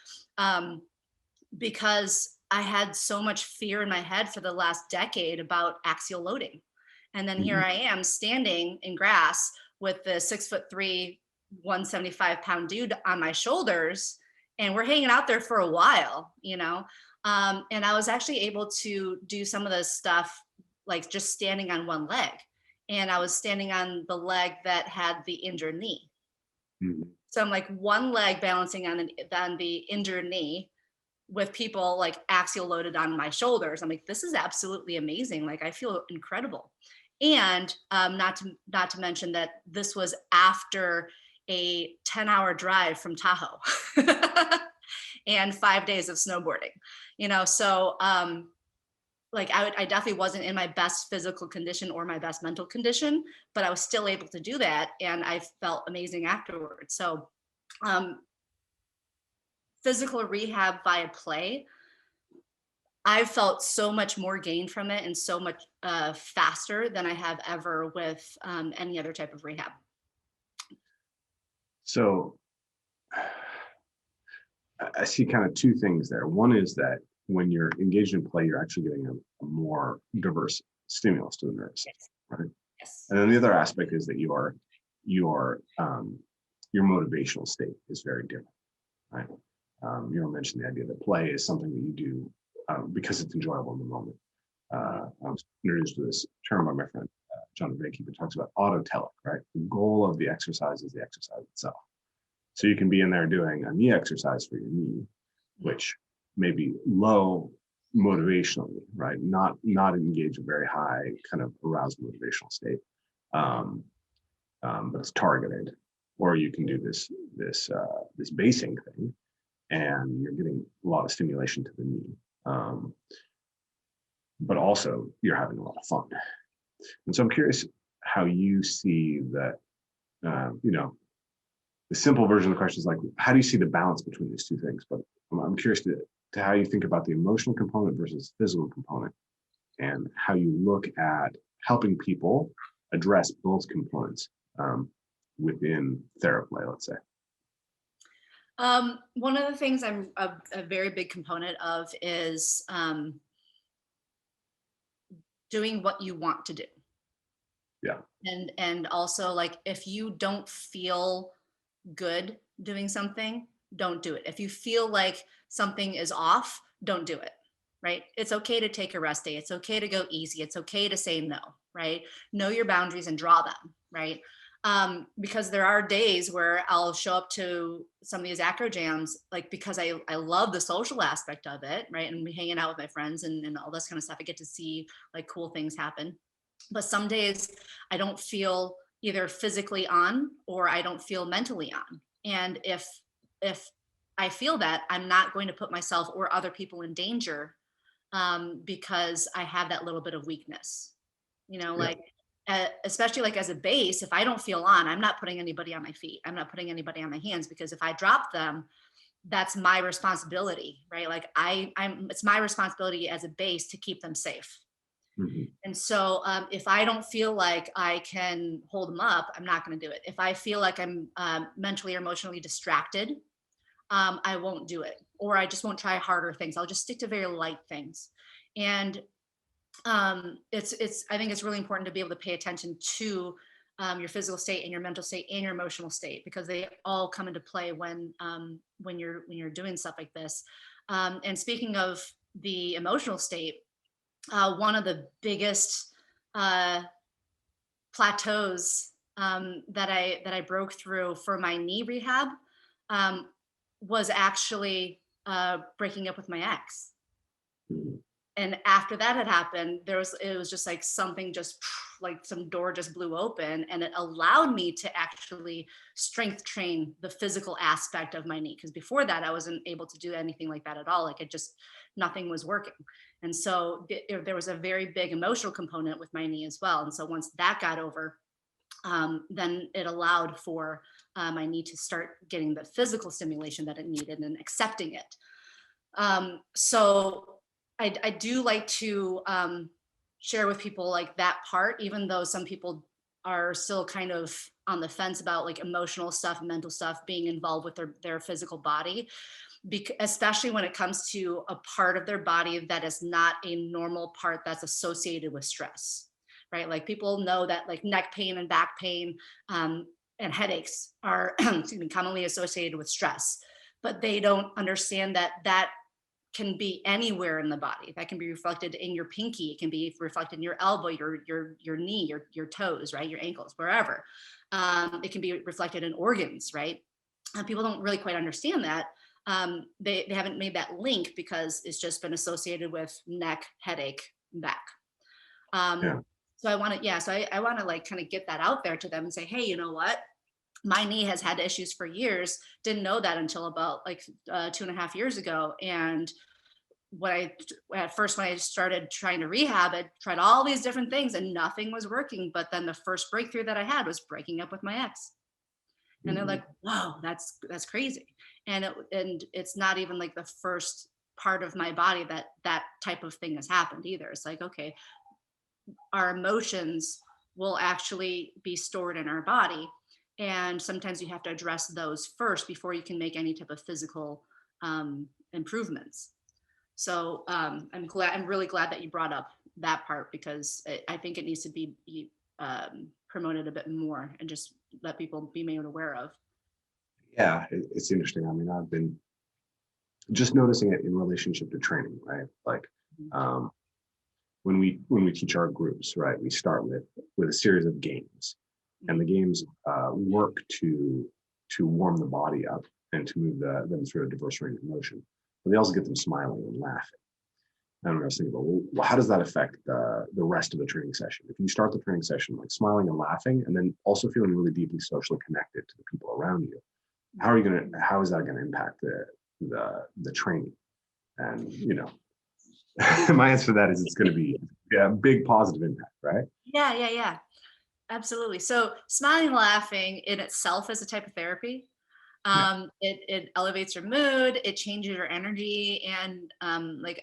because I had so much fear in my head for the last decade about axial loading. And then here I am standing in grass with the 6'3", 175 pound dude on my shoulders. And we're hanging out there for a while, and I was actually able to do some of this stuff, like just standing on one leg. And I was standing on the leg that had the injured knee. So I'm like one leg balancing on the injured knee with people like axial loaded on my shoulders. I'm like, this is absolutely amazing. Like, I feel incredible. And not to mention that this was after a 10-hour drive from Tahoe and 5 days of snowboarding, so like I definitely wasn't in my best physical condition or my best mental condition, but I was still able to do that. And I felt amazing afterwards. So physical rehab via play, I felt so much more gain from it and so much faster than I have ever with any other type of rehab. So I see kind of two things there. One is that when you're engaged in play, you're actually getting a more diverse stimulus to the nerves, right? Yes. And then the other aspect is that your motivational state is very different, right? You mentioned the idea that play is something that you do because it's enjoyable in the moment. I was introduced to this term by my friend John Vicky, who talks about autotelic, right? The goal of the exercise is the exercise itself. So you can be in there doing a knee exercise for your knee, which may be low motivationally, right? Not engage a very high kind of aroused motivational state, but it's targeted. Or you can do this basing thing, and you're getting a lot of stimulation to the knee, but also you're having a lot of fun. And so I'm curious how you see that. The simple version of the question is like, how do you see the balance between these two things? But I'm curious to how you think about the emotional component versus physical component, and how you look at helping people address both components within therapy, let's say. One of the things I'm a very big component of is doing what you want to do. Yeah. And also, like, if you don't feel good doing something, don't do it. If you feel like something is off, don't do it. Right? It's okay to take a rest day. It's okay to go easy. It's okay to say no. Right? Know your boundaries and draw them. Right? Because there are days where I'll show up to some of these acro jams, like, because I love the social aspect of it, right? And hanging out with my friends and all this kind of stuff. I get to see like cool things happen. But some days I don't feel either physically on, or I don't feel mentally on. And if I feel that, I'm not going to put myself or other people in danger, because I have that little bit of weakness, Yeah. like, especially like as a base, if I don't feel on, I'm not putting anybody on my feet. I'm not putting anybody on my hands, because if I drop them, that's my responsibility, right? Like it's my responsibility as a base to keep them safe. Mhm. And so if I don't feel like I can hold them up, I'm not going to do it. If I feel like I'm mentally or emotionally distracted, I won't do it, or I just won't try harder things. I'll just stick to very light things. And it's I think it's really important to be able to pay attention to your physical state and your mental state and your emotional state, because they all come into play when you're doing stuff like this. And speaking of the emotional state, one of the biggest plateaus that I broke through for my knee rehab um, was actually breaking up with my ex. Mhm. And after that had happened, it was just like something just like some door just blew open, and it allowed me to actually strength train the physical aspect of my knee. Because before that, I wasn't able to do anything like that at all. Like, nothing was working. And so there was a very big emotional component with my knee as well. And so once that got over, then it allowed for my knee to start getting the physical stimulation that it needed and accepting it. So I do like to share with people like that part, even though some people are still kind of on the fence about like emotional stuff, mental stuff being involved with their physical body, especially when it comes to a part of their body that is not a normal part that's associated with stress, right? Like, people know that like neck pain and back pain and headaches are excuse me, commonly associated with stress, but they don't understand that that can be anywhere in the body. That can be reflected in your pinky. It can be reflected in your elbow, your knee, your toes, right? Your ankles, wherever. It can be reflected in organs, right? And people don't really quite understand that. They haven't made that link because it's just been associated with neck, headache, back. Yeah. So I want to, yeah. So I want to like kind of get that out there to them and say, hey, you know what? My knee has had issues for years. Didn't know that until about like 2.5 years ago. And when I started trying to rehab, I tried all these different things and nothing was working. But then the first breakthrough that I had was breaking up with my ex. And they're Mhm. like, "Whoa, that's crazy." And it's not even like the first part of my body that type of thing has happened either. It's like, okay, our emotions will actually be stored in our body, and sometimes you have to address those first before you can make any type of physical improvements. So I'm really glad that you brought up that part, because I think it needs to be promoted a bit more and just let people be made aware of. Yeah, it's interesting. I mean, I've been just noticing it in relationship to training, right? Like, um, when we teach our groups, right, we start with a series of games, and the games work to warm the body up and to move them through a diverse range of motion. But they also get them smiling and laughing. And I was thinking, well, how does that affect the rest of the training session? If you start the training session like smiling and laughing, and then also feeling really deeply socially connected to the people around you, how is that gonna impact the training? And my answer to that is it's going to be a big positive impact, right? Yeah, absolutely. So smiling and laughing in itself is a type of therapy. Yeah. It elevates your mood, it changes your energy, and like,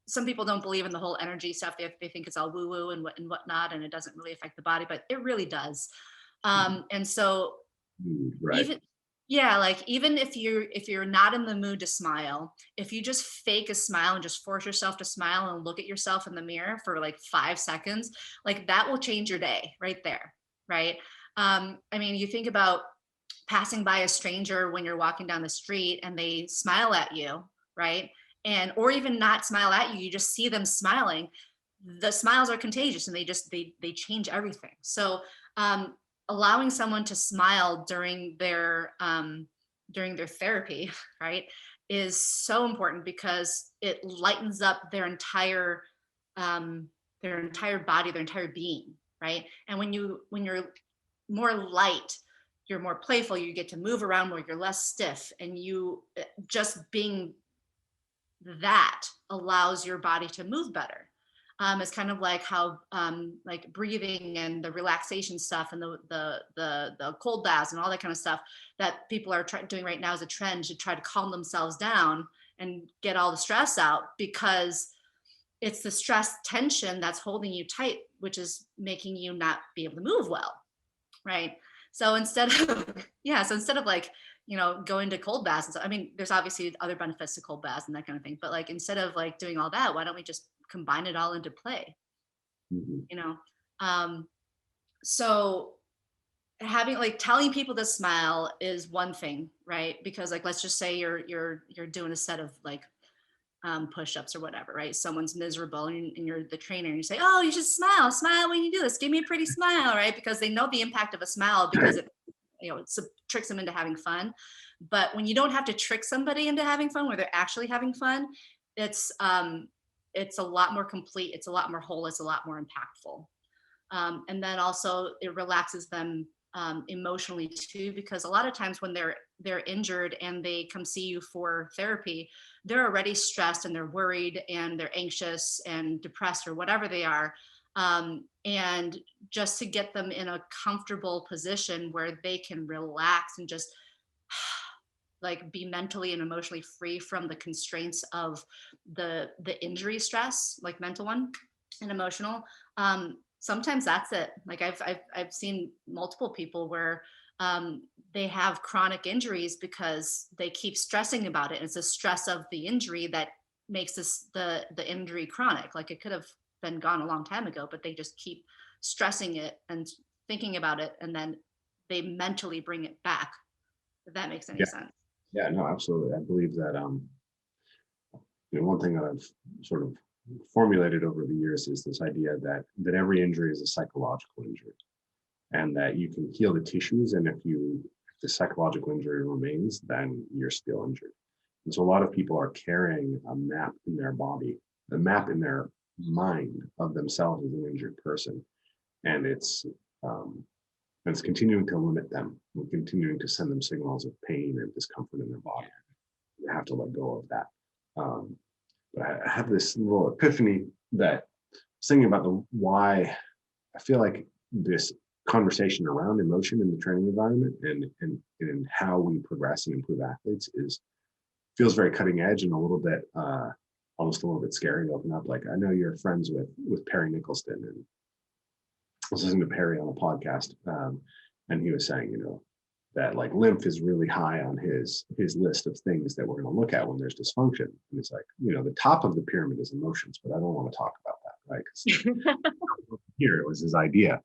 some people don't believe in the whole energy stuff. They think it's all woo woo and whatnot, and it doesn't really affect the body, but it really does. And so Right. even Yeah, like even if you're not in the mood to smile, if you just fake a smile and just force yourself to smile and look at yourself in the mirror for like 5 seconds, like that will change your day right there, right? I mean, you think about passing by a stranger when you're walking down the street and they smile at you, right? And or even not smile at you, you just see them smiling. The smiles are contagious and they change everything. So um allowing someone to smile during their therapy, right, is so important because it lightens up their entire body, their entire being, right? And when you're more light, you're more playful, you get to move around more, you're less stiff, and you just being that allows your body to move better. It's kind of like how like breathing and the relaxation stuff and the cold baths and all that kind of stuff that people are doing right now as a trend to try to calm themselves down and get all the stress out, because it's the stress tension that's holding you tight, which is making you not be able to move well, right? So instead of so instead of like, going to cold baths and stuff, I mean, there's obviously other benefits to cold baths and that kind of thing, but like instead of like doing all that, why don't we just combine it all into play? Um so having like telling people to smile is one thing, right? Because like let's just say you're doing a set of like push-ups or whatever, right? Someone's miserable and you're the trainer and you say, oh, you should smile when you do this, give me a pretty smile, right? Because they know the impact of a smile, because it it tricks them into having fun. But when you don't have to trick somebody into having fun, where they're actually having fun, it's a lot more complete, it's a lot more whole, it's a lot more impactful. And then also it relaxes them emotionally too, because a lot of times when they're injured and they come see you for therapy, they're already stressed and they're worried and they're anxious and depressed or whatever they are. And just to get them in a comfortable position where they can relax and just like be mentally and emotionally free from the constraints of the injury stress, like mental one and emotional. Sometimes that's it. Like I've seen multiple people where they have chronic injuries because they keep stressing about it. It's the stress of the injury that makes the injury chronic. Like it could have been gone a long time ago, but they just keep stressing it and thinking about it, and then they mentally bring it back. If that makes any sense. Yeah, no, absolutely. I believe that one thing that I've sort of formulated over the years is this idea that every injury is a psychological injury, and that you can heal the tissues, and if the psychological injury remains, then you're still injured. And so a lot of people are carrying a map in their body, a map in their mind of themselves as an injured person, and it's continuing to limit them, and continuing to send them signals of pain and discomfort in their body. You have to let go of that. But I have this little epiphany that I was thinking about why I feel like this conversation around emotion in the training environment and how we progress and improve athletes feels very cutting edge and a little bit almost a little bit scary to open up. Like, I know you're friends with Perry Nicholson, and I was listening to Perry on a podcast, and he was saying, that like lymph is really high on his list of things that we're going to look at when there's dysfunction. And it's like, the top of the pyramid is emotions, but I don't want to talk about that, right? Because here it was his idea.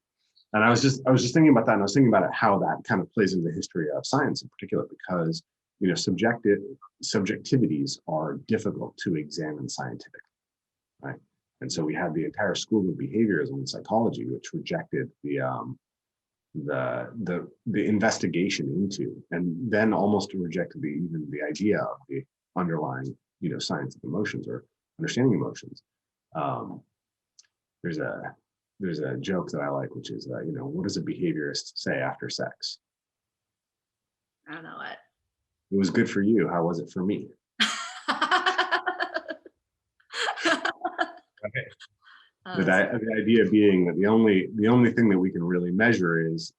And I was just thinking about that, and I was thinking about it, how that kind of plays into the history of science in particular, because subjectivities are difficult to examine scientifically, right? And so we have the entire school of behaviorism and psychology, which rejected the investigation into, and then almost rejected even the idea of the underlying science of emotions or understanding emotions. There's a joke that I like, which is what does a behaviorist say after sex? I don't know what. It was good for you. How was it for me? Okay. The idea being that the only thing that we can really measure is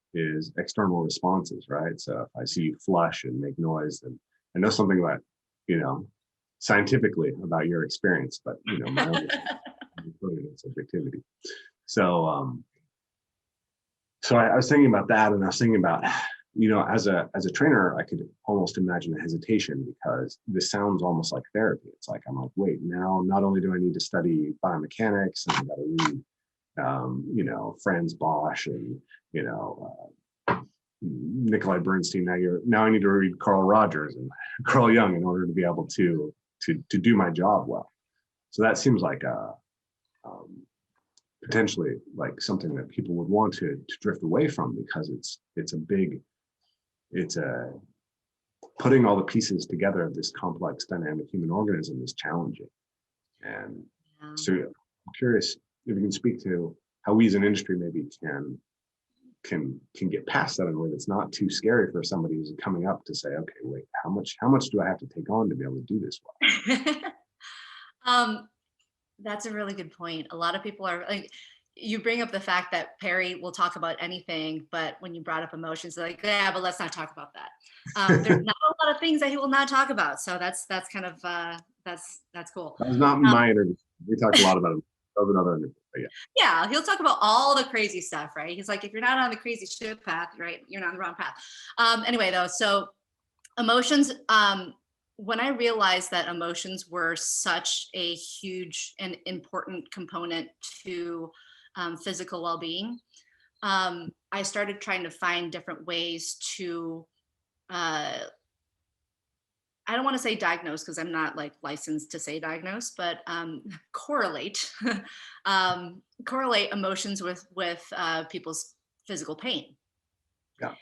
external responses, right? So if I see you flush and make noise, then I know something about scientifically about your experience, but my own subjectivity. So I was thinking about that, and I was thinking about as a trainer, I could almost imagine a hesitation, because this sounds almost like therapy. It's like, I'm like, wait, now not only do I need to study biomechanics, and I got to read, Franz Bosch and, Nikolai Bernstein. Now I need to read Carl Rogers and Carl Jung in order to be able to do my job well. So that seems like potentially like something that people would want to drift away from, because it's putting all the pieces together of this complex dynamic human organism is challenging. And so I'm curious if you can speak to how we as an industry maybe can get past that in a way that's not too scary for somebody who's coming up to say, okay, wait, how much do I have to take on to be able to do this well? That's a really good point. A lot of people are like, you bring up the fact that Perry will talk about anything, but when you brought up emotions, they're like, yeah, but let's not talk about that. There's not a lot of things that he will not talk about. So that's kind of, that's cool. That was not my interview. We talked a lot about it. That was another interview. Yeah, he'll talk about all the crazy stuff, right? He's like, if you're not on the crazy shit path, right, you're not on the wrong path. Anyway, though, so emotions, when I realized that emotions were such a huge and important component to physical well-being, I started trying to find different ways to, I don't want to say diagnose, because I'm not like licensed to say diagnose, but correlate emotions with people's physical pain. Yeah.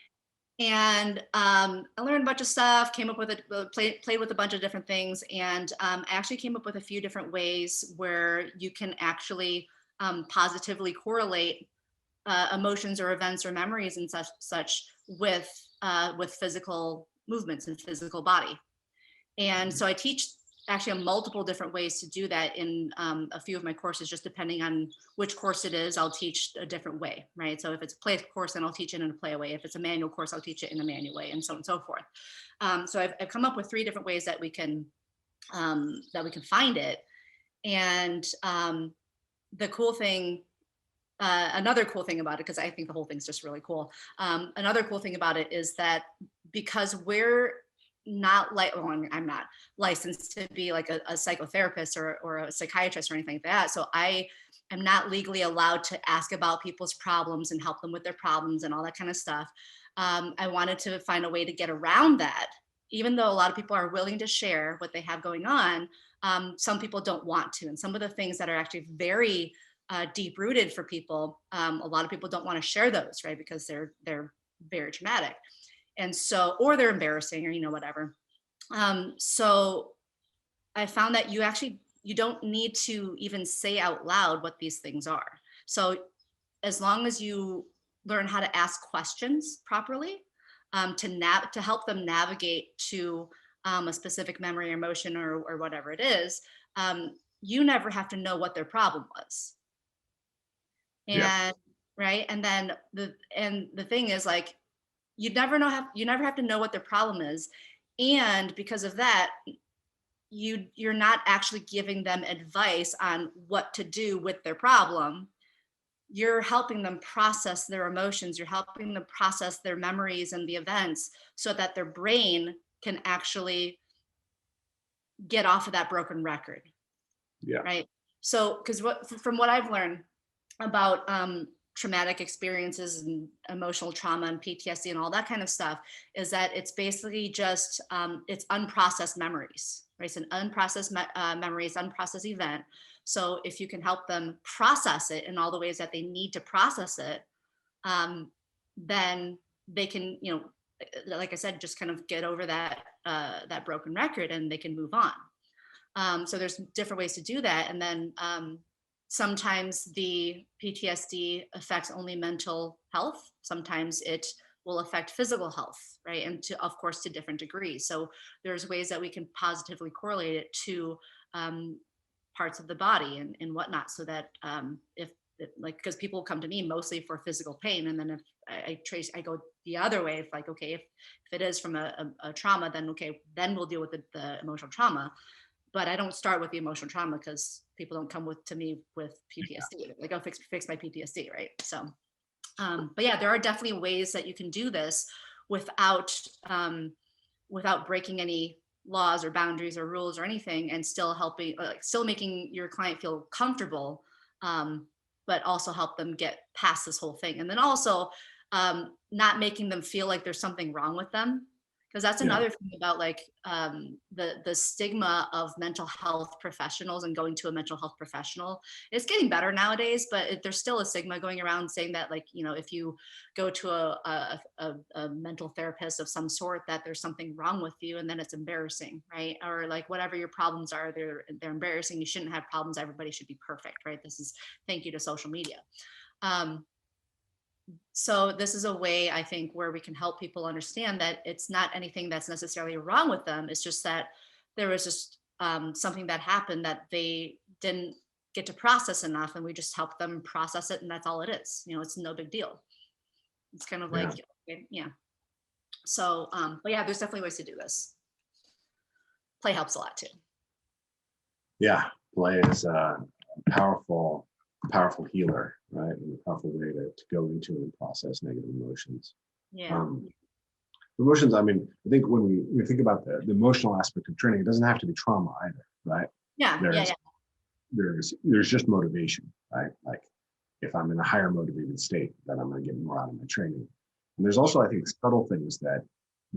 And I learned a bunch of stuff, came up with played with a bunch of different things, and I actually came up with a few different ways where you can actually positively correlate emotions or events or memories and such with physical movements and physical body. And so I teach actually multiple different ways to do that in a few of my courses, just depending on which course it is, I'll teach a different way, right? So if it's a play course, then I'll teach it in a play way. If it's a manual course, I'll teach it in a manual way, and so on and so forth. So I've come up with 3 different ways that we can find it. And the cool thing, another cool thing about it, because I think the whole thing's just really cool. Another cool thing about it is that because we're not like, I'm not licensed to be like a psychotherapist or a psychiatrist or anything like that. So I am not legally allowed to ask about people's problems and help them with their problems and all that kind of stuff. I wanted to find a way to get around that, even though a lot of people are willing to share what they have going on. Some people don't want to, and some of the things that are actually very deep rooted for people, a lot of people don't want to share those, right? Because they're very traumatic. And so, or they're embarrassing, or, whatever. So I found that you don't need to even say out loud what these things are. So as long as you learn how to ask questions properly, to help them navigate to a specific memory or emotion or whatever it is, you never have to know what their problem was. And Yeah. right. And then the thing is, like, you never have to know what their problem is. And because of that, you're not actually giving them advice on what to do with their problem. You're helping them process their emotions. You're helping them process their memories and the events so that their brain can actually get off of that broken record. Yeah. Right. So, because from what I've learned about traumatic experiences and emotional trauma and PTSD and all that kind of stuff, is that it's basically just it's unprocessed memories, right? It's an unprocessed memories, unprocessed event. So if you can help them process it in all the ways that they need to process it, then they can, like I said, just kind of get over that broken record, and they can move on. So there's different ways to do that. And then sometimes the PTSD affects only mental health. Sometimes it will affect physical health, right? And of course, to different degrees. So there's ways that we can positively correlate it to parts of the body and whatnot, so that because people come to me mostly for physical pain, and then if I go the other way. If like, okay, if it is from a trauma, then okay, then we'll deal with the emotional trauma. But I don't start with the emotional trauma, because people don't come to me with PTSD. Like, I'll fix my PTSD, right? So, but yeah, there are definitely ways that you can do this without breaking any laws or boundaries or rules or anything, and still helping, still making your client feel comfortable, but also help them get past this whole thing. And then also not making them feel like there's something wrong with them. Because that's another thing about like the stigma of mental health professionals and going to a mental health professional. It's getting better nowadays, but there's still a stigma going around saying that, like, you know, if you go to a mental therapist of some sort, that there's something wrong with you, and then it's embarrassing, right? Or like whatever your problems are, they're embarrassing. You shouldn't have problems. Everybody should be perfect, right? This is thank you to social media. So this is a way, I think, where we can help people understand that it's not anything that's necessarily wrong with them. It's just that there was just something that happened that they didn't get to process enough, and we just help them process it, and that's all it is. You know, it's no big deal. It's kind of like, yeah. So, but yeah, there's definitely ways to do this. Play helps a lot too. Yeah, play is a powerful healer, right? And a powerful way to go into and process negative emotions. Yeah. Emotions, I mean, I think when we think about the emotional aspect of training, it doesn't have to be trauma either, right? Yeah. There's just motivation, right? Like if I'm in a higher motivated state, then I'm going to get more out of my training. And there's also, I think, subtle things that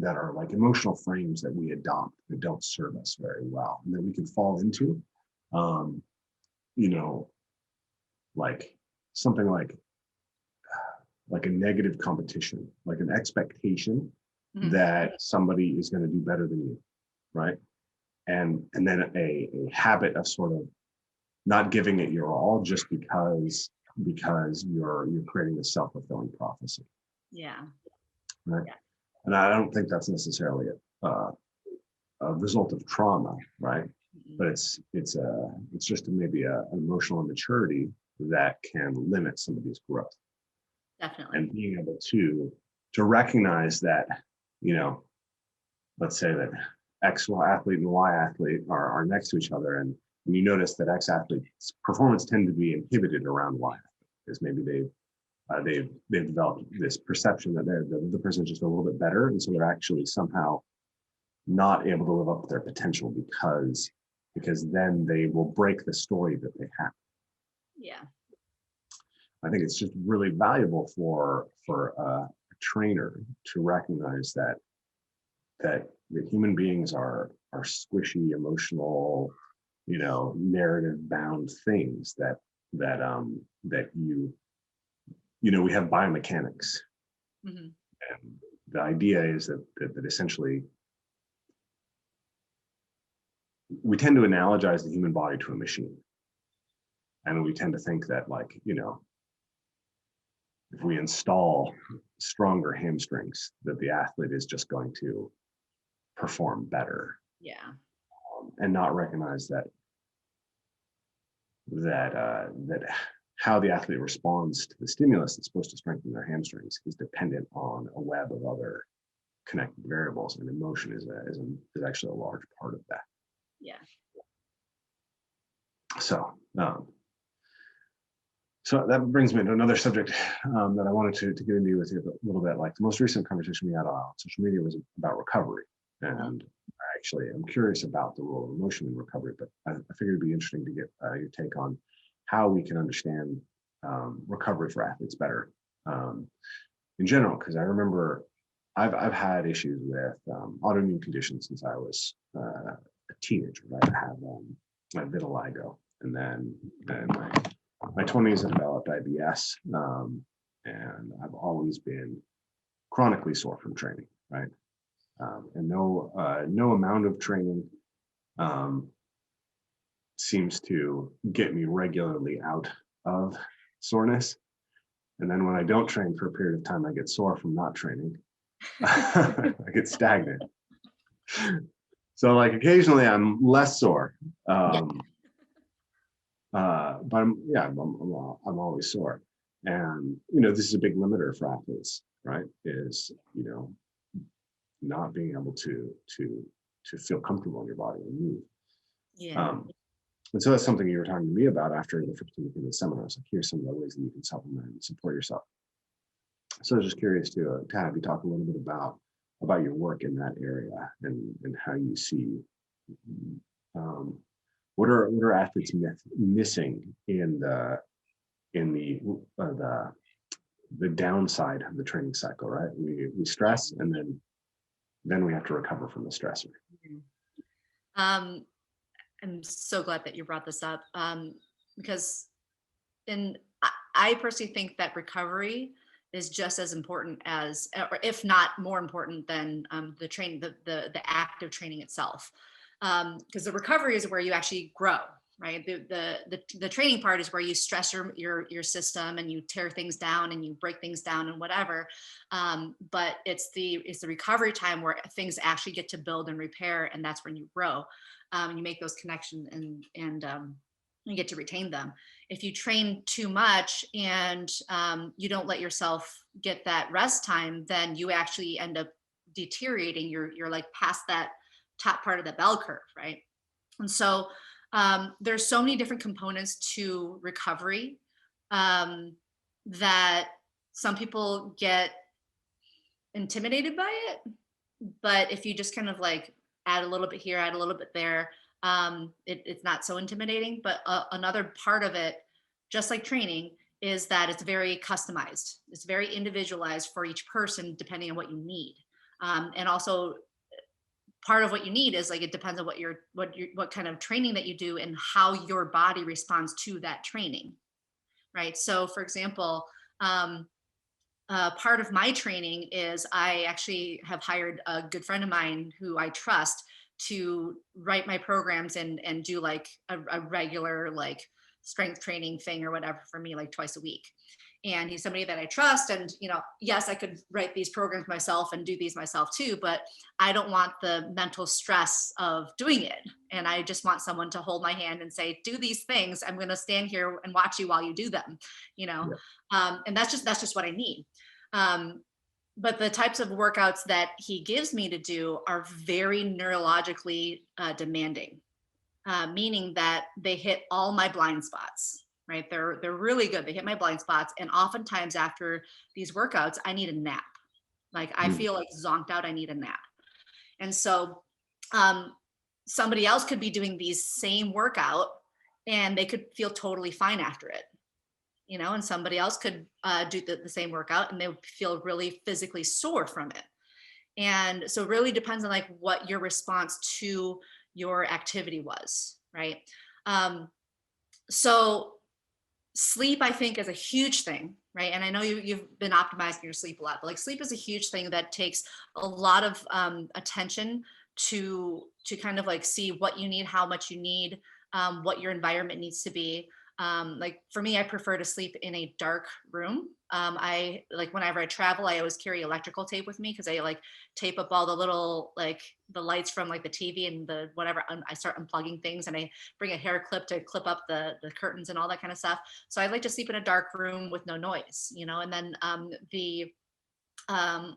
are like emotional frames that we adopt that don't serve us very well, and that we can fall into, you know, like something like a negative competition, like an expectation that somebody is going to do better than you, right? And then a habit of sort of not giving it your all just because you're creating a self-fulfilling prophecy. Yeah. Right. Yeah. And I don't think that's necessarily a result of trauma, right? But it's just maybe an emotional immaturity that can limit somebody's growth. Definitely. And being able to recognize that, you know, let's say that X athlete and Y athlete are next to each other, and you notice that X athlete's performance tend to be inhibited around Y athlete, because maybe they've developed this perception that the person's just a little bit better, and so they're actually somehow not able to live up to their potential because then they will break the story that they have. Yeah. I think it's just really valuable for a trainer to recognize that the human beings are squishy, emotional, you know, narrative bound things that you know, we have biomechanics. And the idea is that essentially we tend to analogize the human body to a machine. And we tend to think that, like, you know, if we install stronger hamstrings, that the athlete is just going to perform better. Yeah. And not recognize that how the athlete responds to the stimulus that's supposed to strengthen their hamstrings is dependent on a web of other connected variables, and emotion is actually a large part of that. Yeah. So that brings me to another subject that I wanted to get into with you a little bit. Like the most recent conversation we had on social media was about recovery, and actually I'm curious about the role of emotion in recovery. But I figured it'd be interesting to get your take on how we can understand recovery for athletes better in general, because I remember I've had issues with autoimmune conditions since I was a teenager. Right? I have my vitiligo, and then my 20s I developed IBS, and I've always been chronically sore from training, right? And no amount of training seems to get me regularly out of soreness. And then when I don't train for a period of time, I get sore from not training. I get stagnant. So like occasionally I'm less sore. But I'm always sore. And, you know, this is a big limiter for athletes, right? Is, you know, not being able to feel comfortable in your body and move. Yeah. And so that's something you were talking to me about after the first week of the seminar. I was like, here's some of the ways that you can supplement and support yourself. So I was just curious to have you talk a little bit about your work in that area and how you see um, what are athletes missing in the downside of the training cycle, right? We stress and then we have to recover from the stressor. Um, I'm so glad that you brought this up, because I personally think that recovery is just as important as, or if not more important than the training, the act of training itself. Because the recovery is where you actually grow, right? The training part is where you stress your system and you tear things down and you break things down and whatever. But it's the recovery time where things actually get to build and repair, and that's when you grow. You make those connections and you get to retain them. If you train too much and you don't let yourself get that rest time, then you actually end up deteriorating. You're like past that top part of the bell curve, right? And so there's so many different components to recovery that some people get intimidated by it. But if you just kind of like add a little bit here, add a little bit there, it's not so intimidating. But another part of it, just like training, is that it's very customized. It's very individualized for each person, depending on what you need. And also part of what you need is like, it depends on what kind of training that you do and how your body responds to that training. Right. So for example, part of my training is I actually have hired a good friend of mine who I trust to write my programs and do like a regular like strength training thing or whatever for me, like twice a week. And he's somebody that I trust. And, yes, I could write these programs myself and do these myself too, but I don't want the mental stress of doing it. And I just want someone to hold my hand and say, do these things. I'm going to stand here and watch you while you do them, Yeah. And that's just what I need. But the types of workouts that he gives me to do are very neurologically demanding, meaning that they hit all my blind spots. Right. They're really good. They hit my blind spots. And oftentimes after these workouts, I need a nap. Like I feel like zonked out. I need a nap. And so somebody else could be doing these same workout and they could feel totally fine after it. And somebody else could do the same workout and they would feel really physically sore from it. And so it really depends on like what your response to your activity was. Right. So sleep, I think, is a huge thing, right? And I know you've been optimizing your sleep a lot, but like sleep is a huge thing that takes a lot of attention to kind of like see what you need, how much you need, what your environment needs to be. Like for me, I prefer to sleep in a dark room. I like whenever I travel, I always carry electrical tape with me because I like tape up all the little like the lights from like the TV and the whatever. I start unplugging things and I bring a hair clip to clip up the curtains and all that kind of stuff. So I like to sleep in a dark room with no noise, and then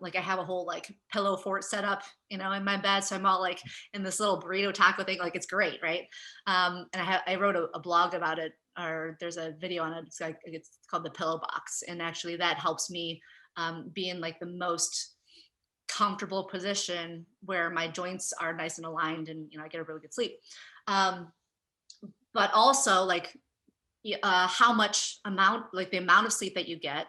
like I have a whole like pillow fort set up, in my bed. So I'm all like in this little burrito taco thing. Like it's great. Right. And I wrote a blog about it, or there's a video on it. It's called the pillow box. And actually that helps me be in like the most comfortable position where my joints are nice and aligned and, I get a really good sleep. But also like how much the amount of sleep that you get,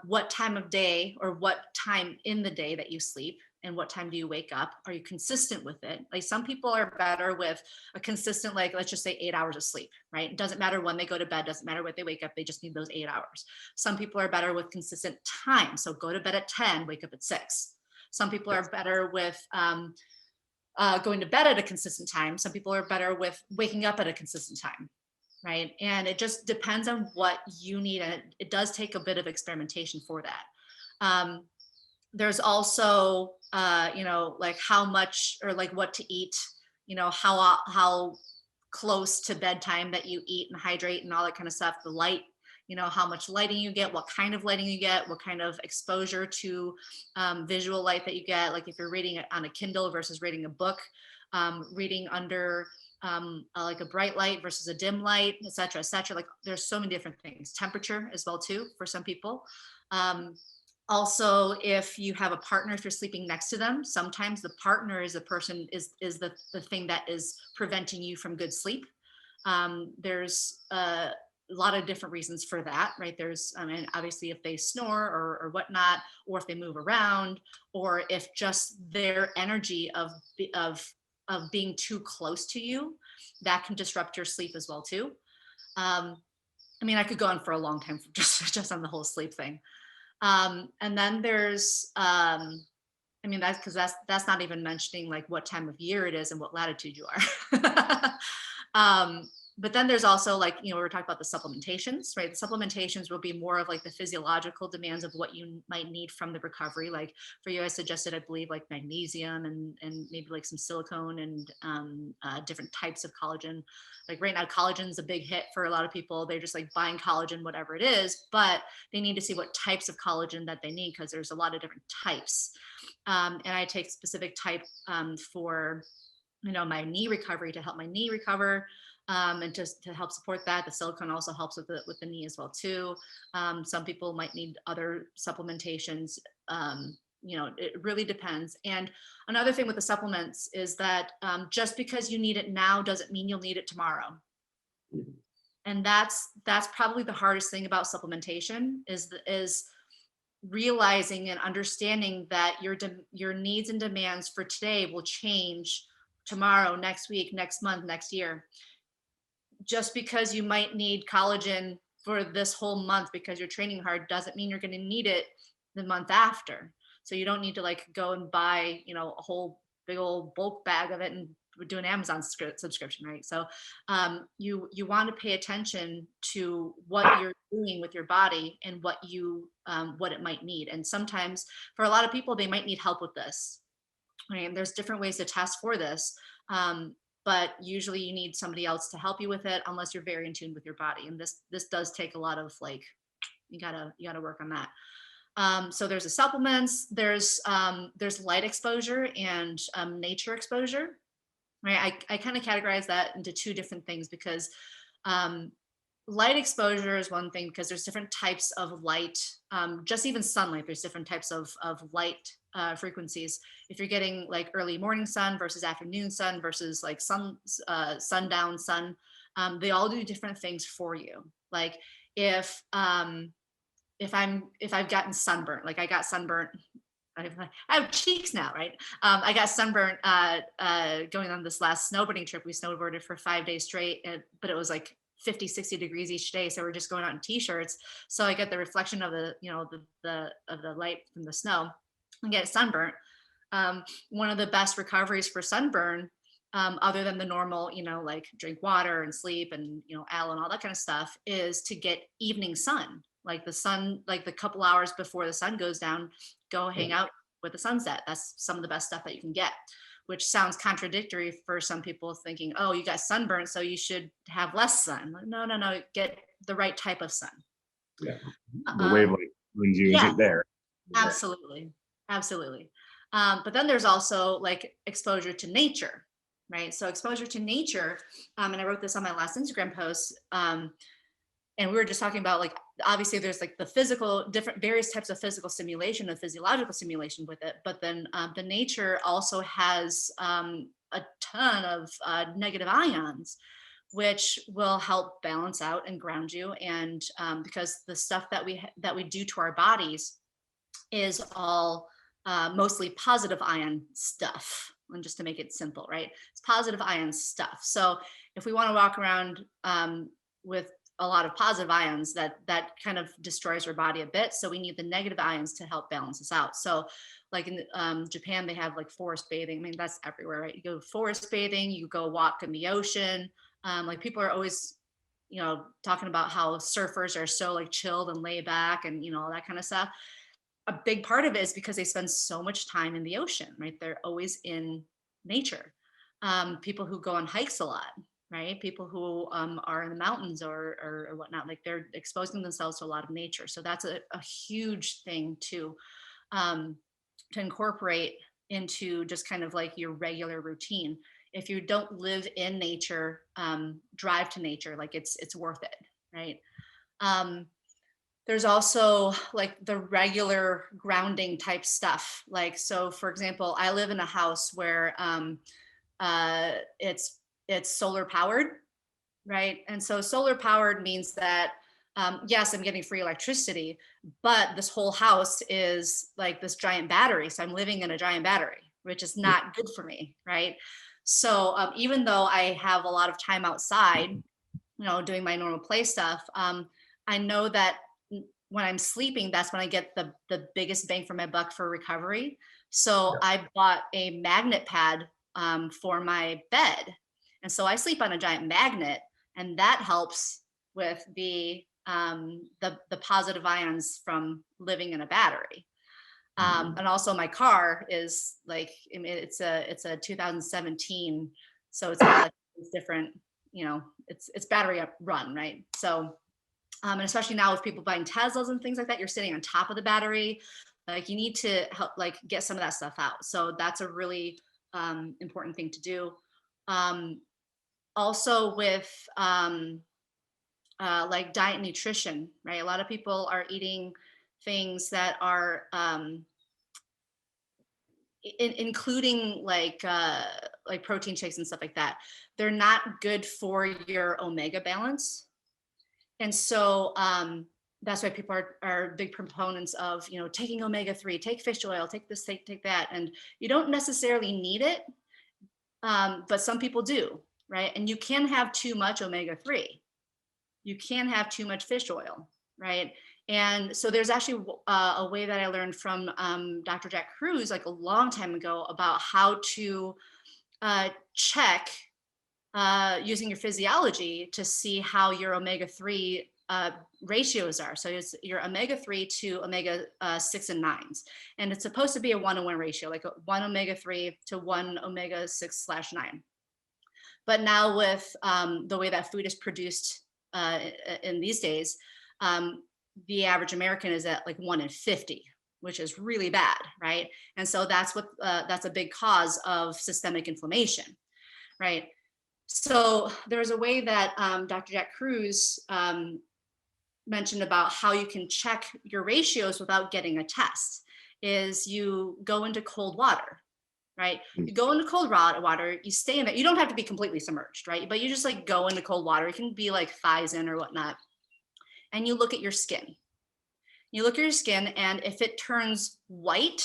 what time of day or what time in the day that you sleep and what time do you wake up? Are you consistent with it? Like some people are better with a consistent, like, let's just say 8 hours of sleep, right? It doesn't matter when they go to bed, doesn't matter when they wake up. They just need those 8 hours. Some people are better with consistent time. So go to bed at 10, wake up at 6. Some people are better with going to bed at a consistent time. Some people are better with waking up at a consistent time. Right. And it just depends on what you need. And it does take a bit of experimentation for that. There's also, like how much or like what to eat, how close to bedtime that you eat and hydrate and all that kind of stuff. The light, how much lighting you get, what kind of lighting you get, what kind of exposure to visual light that you get. Like if you're reading it on a Kindle versus reading a book, reading under like a bright light versus a dim light, et cetera, et cetera. Like there's so many different things. Temperature as well too, for some people. Also, if you have a partner, if you're sleeping next to them, sometimes the partner is the thing that is preventing you from good sleep. There's a lot of different reasons for that, right? There's, obviously if they snore or whatnot, or if they move around, or if just their energy of being too close to you, that can disrupt your sleep as well too. I could go on for a long time just on the whole sleep thing. And then there's, that's because that's not even mentioning like what time of year it is and what latitude you are. But then there's also like, we were talking about the supplementations, right? The supplementations will be more of like the physiological demands of what you might need from the recovery. Like for you, I suggested, I believe, like magnesium and maybe like some silicone and different types of collagen. Like right now, collagen's a big hit for a lot of people. They're just like buying collagen, whatever it is, but they need to see what types of collagen that they need, because there's a lot of different types. And I take specific type for, my knee recovery, to help my knee recover. And just to help support that. The silicone also helps with the knee as well too. Some people might need other supplementations. It really depends. And another thing with the supplements is that just because you need it now doesn't mean you'll need it tomorrow. And that's probably the hardest thing about supplementation is realizing and understanding that your needs and demands for today will change tomorrow, next week, next month, next year. Just because you might need collagen for this whole month because you're training hard doesn't mean you're going to need it the month after. So you don't need to like go and buy, a whole big old bulk bag of it and do an Amazon subscription, right? So you want to pay attention to what you're doing with your body and what it might need. And sometimes for a lot of people, they might need help with this, right? And there's different ways to test for this. But usually you need somebody else to help you with it, unless you're very in tune with your body. And this does take a lot of like, you gotta work on that. So there's the supplements, there's light exposure and nature exposure, right? I kind of categorize that into two different things, because light exposure is one thing, because there's different types of light. Just even sunlight, there's different types of light frequencies. If you're getting like early morning sun versus afternoon sun versus like sundown sun, they all do different things for you. Like if I've gotten sunburnt, like I got sunburnt, I have cheeks now, right? I got sunburnt going on this last snowboarding trip. We snowboarded for 5 days straight, but it was like 50, 60 degrees each day. So we're just going out in t-shirts. So I get the reflection of the light from the snow and get sunburnt. One of the best recoveries for sunburn, other than the normal, like drink water and sleep and, aloe and all that kind of stuff, is to get evening sun. Like the sun, like the couple hours before the sun goes down, go hang out with the sunset. That's some of the best stuff that you can get, which sounds contradictory for some people, thinking, oh, you got sunburnt, so you should have less sun. No, get the right type of sun. Yeah, the wavelength when you get there. Absolutely. But then there's also like exposure to nature, right? So exposure to nature, and I wrote this on my last Instagram post, and we were just talking about, like, obviously there's like the physical, different various types of physical stimulation and physiological stimulation with it. But then the nature also has a ton of negative ions, which will help balance out and ground you. And because the stuff that we do to our bodies is all mostly positive ion stuff. And just to make it simple, right? It's positive ion stuff. So if we want to walk around with a lot of positive ions, that kind of destroys our body a bit. So we need the negative ions to help balance us out. So like in Japan, they have like forest bathing. I mean, that's everywhere, right? You go forest bathing, you go walk in the ocean. Like people are always, talking about how surfers are so like chilled and laid back and, all that kind of stuff. A big part of it is because they spend so much time in the ocean, right? They're always in nature. People who go on hikes a lot, right? People who are in the mountains or whatnot, like they're exposing themselves to a lot of nature. So that's a huge thing to incorporate into just kind of like your regular routine. If you don't live in nature, drive to nature, like it's worth it, right? There's also like the regular grounding type stuff. Like, so for example, I live in a house where it's solar powered, right? And so solar powered means that yes, I'm getting free electricity, but this whole house is like this giant battery. So I'm living in a giant battery, which is not good for me, right? So even though I have a lot of time outside, doing my normal play stuff, I know that when I'm sleeping, that's when I get the biggest bang for my buck for recovery. So I bought a magnet pad for my bed. And so I sleep on a giant magnet, and that helps with the positive ions from living in a battery. And also my car is like, I mean, it's a 2017, so it's got like these different, it's battery up run, right? So, and especially now with people buying Teslas and things like that, you're sitting on top of the battery. Like you need to help, like get some of that stuff out. So that's a really important thing to do. Also with like diet and nutrition, right? A lot of people are eating things that are including like protein shakes and stuff like that. They're not good for your omega balance. And so that's why people are big proponents of, taking omega-3, take fish oil, take this, take that. And you don't necessarily need it, but some people do, right? And you can have too much omega-3. You can have too much fish oil, right? And so there's actually a way that I learned from Dr. Jack Kruse like a long time ago about how to check using your physiology to see how your omega-3 ratios are. So it's your omega-3 to omega-6 and 9s. And it's supposed to be a 1-to-1 ratio, like a 1 omega-3 to 1 omega-6/9. But now with the way that food is produced in these days, the average American is at like 1 in 50, which is really bad, right? And so that's a big cause of systemic inflammation, right? So there's a way that Dr. Jack Kruse mentioned about how you can check your ratios without getting a test, is you go into cold water, right? You go into cold water, you stay in it. You don't have to be completely submerged, right? But you just like go into cold water. It can be like thighs in or whatnot. And you look at your skin. You look at your skin, and if it turns white,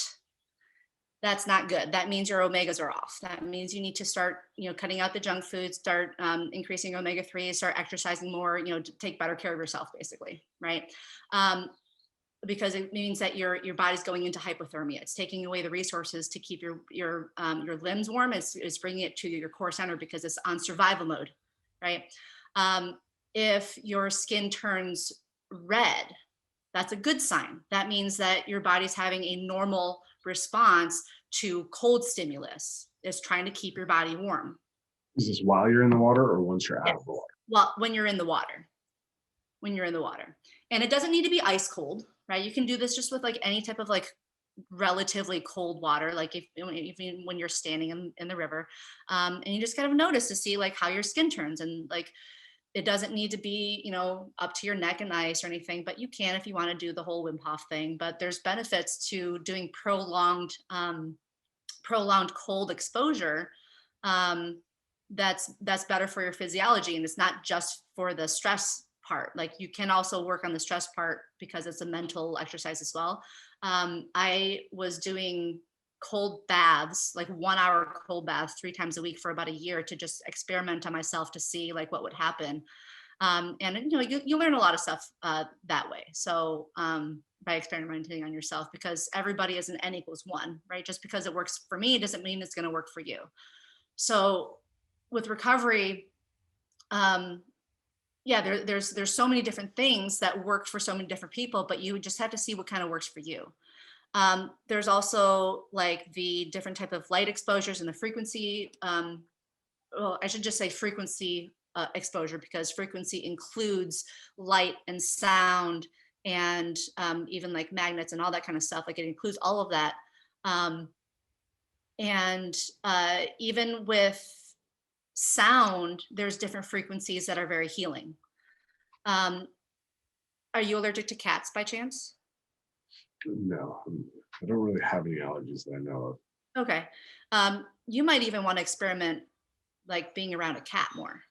that's not good. That means your omegas are off. That means you need to start, cutting out the junk food, start increasing omega-3, start exercising more, to take better care of yourself, basically, right? Because it means that your body's going into hypothermia. It's taking away the resources to keep your limbs warm. It's bringing it to your core center because it's on survival mode, right? If your skin turns red, that's a good sign. That means that your body's having a normal response to cold stimulus. It's trying to keep your body warm. Is this while you're in the water or once you're out of the water? Well, when you're in the water. And it doesn't need to be ice cold, right? You can do this just with like any type of like relatively cold water, like even when you're standing in the river, and you just kind of notice to see like how your skin turns. And like it doesn't need to be up to your neck in ice or anything, but you can if you want to do the whole Wim Hof thing. But there's benefits to doing prolonged cold exposure. That's better for your physiology, and it's not just for the stress part. Like you can also work on the stress part because it's a mental exercise as well. I was doing cold baths, like 1 hour cold baths 3 times a week for about a year to just experiment on myself to see like what would happen. And you learn a lot of stuff that way. So by experimenting on yourself, because everybody is an N=1, right? Just because it works for me doesn't mean it's going to work for you. So with recovery, there's so many different things that work for so many different people, but you just have to see what kind of works for you. There's also like the different type of light exposures and the frequency well, I should just say frequency exposure, because frequency includes light and sound and even like magnets and all that kind of stuff. Like it includes all of that. Um, and even with sound, there's different frequencies that are very healing. Are you allergic to cats by chance? No, I don't really have any allergies that I know of. Okay. You might even want to experiment like being around a cat more,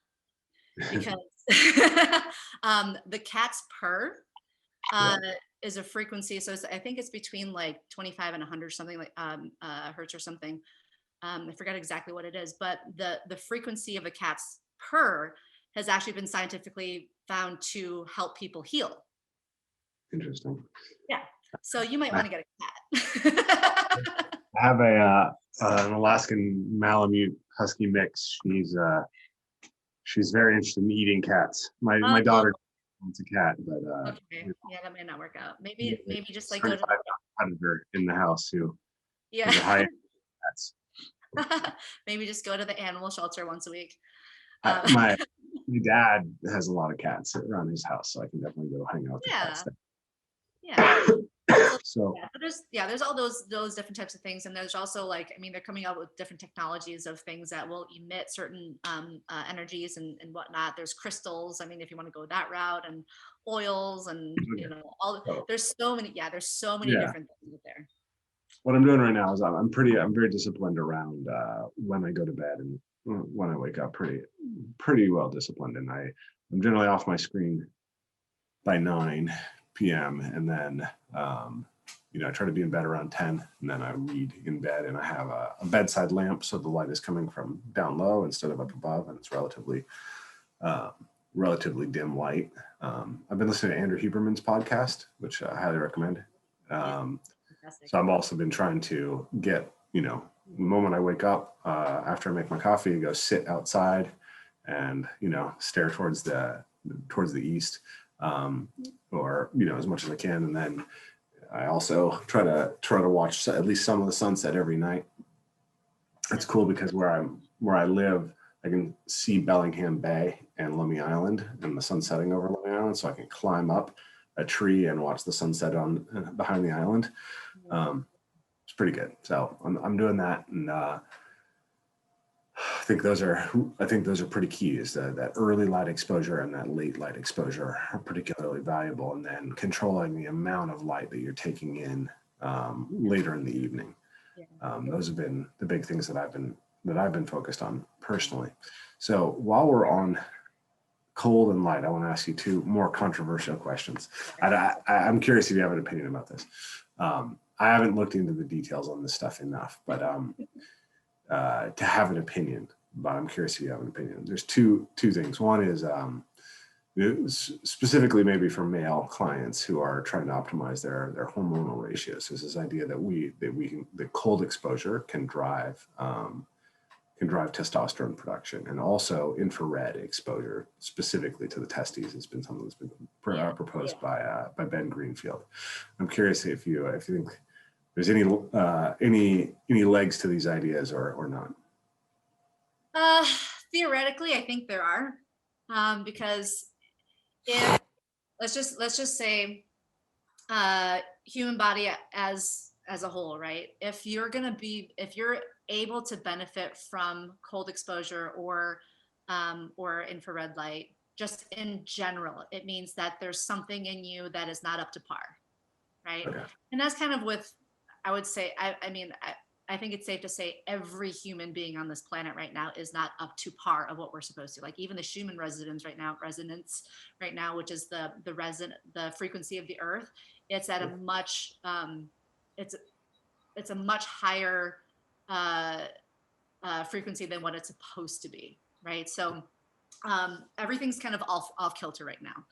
because the cat's purr is a frequency. So I think it's between like 25 and 100 something, like hertz or something. I forgot exactly what it is, but the frequency of a cat's purr has actually been scientifically found to help people heal. Interesting. Yeah. So you might want to get a cat. I have an Alaskan Malamute Husky mix. She's very interested in eating cats. My daughter wants a cat, but okay. Yeah, that may not work out. Maybe just like go to predator in the house who yeah. cats. Maybe just go to the animal shelter once a week. My dad has a lot of cats around his house, so I can definitely go hang out with the cats there. Yeah. So there's all those different types of things, and there's also like, I mean, they're coming out with different technologies of things that will emit certain energies and whatnot. There's crystals. I mean, if you want to go that route, and oils, and there's so many different things out there. What I'm doing right now is I'm very disciplined around when I go to bed and when I wake up. Pretty well disciplined, and I'm generally off my screen by 9 p.m. and then I try to be in bed around 10, and then I read in bed, and I have a bedside lamp, so the light is coming from down low instead of up above, and it's relatively dim light. I've been listening to Andrew Huberman's podcast, which I highly recommend. So I've also been trying to get, the moment I wake up, after I make my coffee, go sit outside and, stare towards the east, or, as much as I can. And then I also try to watch at least some of the sunset every night. It's cool because where I live, I can see Bellingham Bay and Lummi Island and the sun setting over Lummi Island, so I can climb up a tree and watch the sunset behind the island. It's pretty good. So I'm doing that, and I think those are pretty key. Is that early light exposure and that late light exposure are particularly valuable, and then controlling the amount of light that you're taking in later in the evening. Those have been the big things that I've been focused on personally. So while we're on cold and light, I want to ask you two more controversial questions. I'm curious if you have an opinion about this. I haven't looked into the details on this stuff enough, but to have an opinion, but I'm curious if you have an opinion. There's two things. One is specifically maybe for male clients who are trying to optimize their hormonal ratios. There's this idea that cold exposure can drive testosterone production, and also infrared exposure specifically to the testes has been something that's been proposed by Ben Greenfield. I'm curious if you think there's any legs to these ideas or not. Theoretically, I think there are, because let's just say human body as a whole, right? If you're able to benefit from cold exposure or infrared light, just in general, it means that there's something in you that is not up to par, right? Okay. And that's kind of I would say, I think it's safe to say every human being on this planet right now is not up to par of what we're supposed to. Like even the Schumann resonance right now, which is the frequency of the earth, it's at a much it's a much higher frequency than what it's supposed to be, right? So everything's kind of off kilter right now.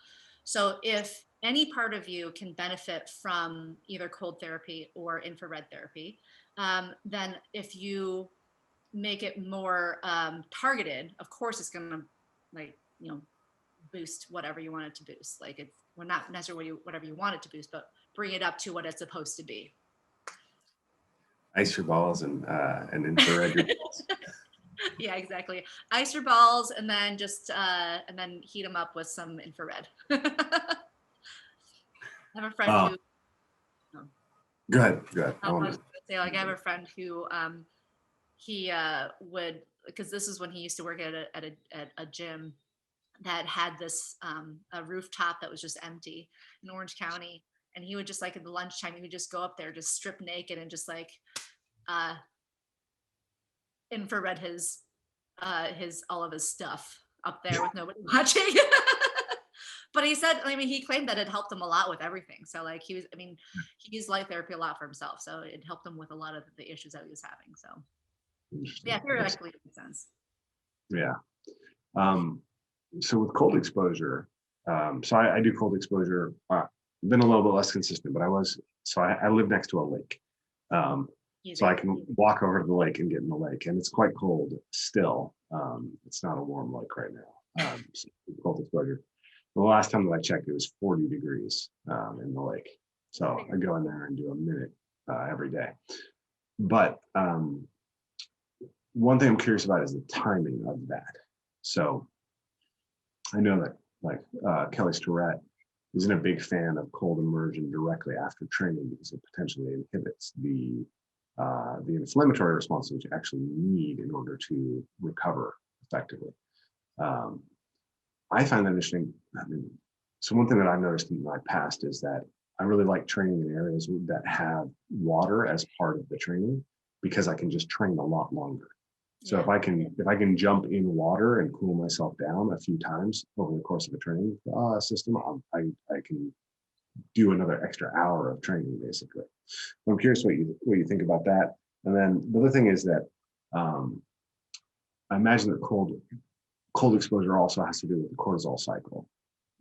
So if any part of you can benefit from either cold therapy or infrared therapy, then if you make it more targeted, of course it's going to boost whatever you want it to boost. We're not necessarily whatever you want it to boost, but bring it up to what it's supposed to be. Ice your balls and infrared your balls. Yeah, exactly. Ice your balls and then just and then heat them up with some infrared. I have a friend Uh, who Go ahead. Go ahead. I was gonna say, like, I have a friend who he would, because this is when he used to work at a gym that had this a rooftop that was just empty in Orange County, and he would just, like, at the lunchtime, he would just go up there, just strip naked and just like uh infrared his all of his stuff up there with nobody watching. But he said, I mean, he claimed that it helped him a lot with everything. So, like, he was, I mean, he used light therapy a lot for himself. So it helped him with a lot of the issues that he was having. So yeah, theoretically it makes sense. Yeah. So with cold exposure, so I do cold exposure, been a little bit less consistent, but I live next to a lake. So I can walk over to the lake and get in the lake, and it's quite cold still. It's not a warm lake right now. So cold exposure. The last time that I checked, it was 40 degrees in the lake. So I go in there and do a minute every day. But one thing I'm curious about is the timing of that. So I know that, like, Kelly Starrett isn't a big fan of cold immersion directly after training because it potentially inhibits the inflammatory response that you actually need in order to recover effectively. I find that interesting. I mean, so one thing that I've noticed in my past is that I really like training in areas that have water as part of the training because I can just train a lot longer. So if I can jump in water and cool myself down a few times over the course of a training system, I can do another extra hour of training basically. I'm curious what you think about that. And then the other thing is that I imagine that cold exposure also has to do with the cortisol cycle.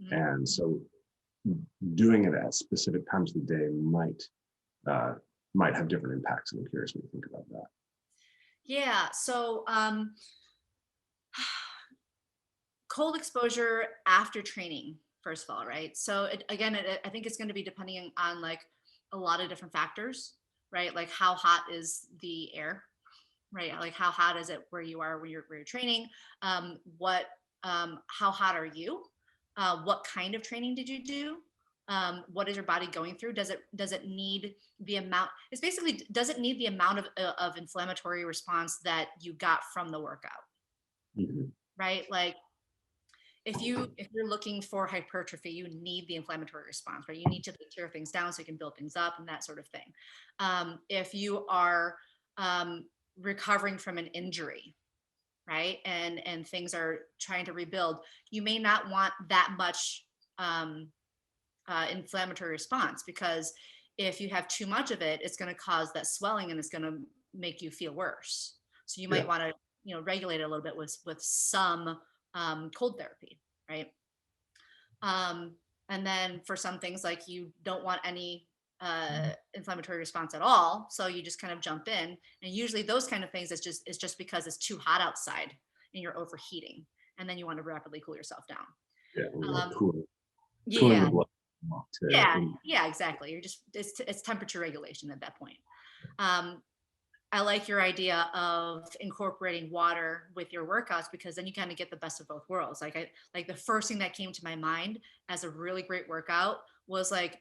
Mm-hmm. And so doing it at specific times of the day might have different impacts. And I'm curious what you think about that. Yeah. So cold exposure after training, first of all, right? So I think it's going to be depending on, like, a lot of different factors, right? Like, how hot is the air, right? Like, how hot is it where you are when you're training? How hot are you? What kind of training did you do? What is your body going through? Does it need the amount? It's basically, does it need the amount of inflammatory response that you got from the workout? Mm-hmm. Right? Like, if you're looking for hypertrophy, you need the inflammatory response, right? You need to tear things down so you can build things up and that sort of thing. If you are recovering from an injury, right, and things are trying to rebuild, you may not want that much inflammatory response, because if you have too much of it, it's going to cause that swelling and it's going to make you feel worse. So you might want to, regulate it a little bit with some cold therapy, right? And then for some things, like, you don't want any inflammatory response at all, so you just kind of jump in. And usually those kind of things, it's just because it's too hot outside and you're overheating, and then you want to rapidly cool yourself down. Cooling the blood. Yeah, exactly. You're just, it's temperature regulation at that point. I like your idea of incorporating water with your workouts, because then you kind of get the best of both worlds. Like the first thing that came to my mind as a really great workout was, like,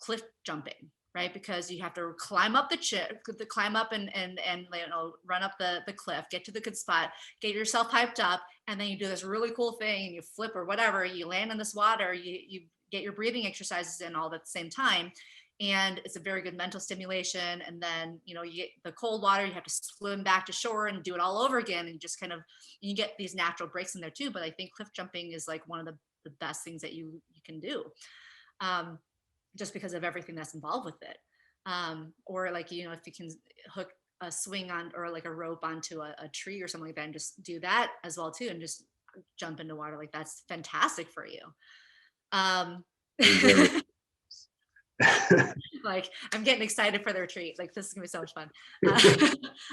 cliff jumping, right? Because you have to climb up climb up and run up the cliff, get to the good spot, get yourself hyped up, and then you do this really cool thing and you flip or whatever, you land in this water, you get your breathing exercises in all at the same time. And it's a very good mental stimulation. And then, you get the cold water, you have to swim back to shore and do it all over again. And just kind of, you get these natural breaks in there too. But I think cliff jumping is, like, one of the best things that you can do, just because of everything that's involved with it. Or, like, if you can hook a swing on, or like a rope onto a tree or something like that, and just do that as well too, and just jump into water, like, that's fantastic for you. Like, I'm getting excited for the retreat. Like, this is gonna be so much fun.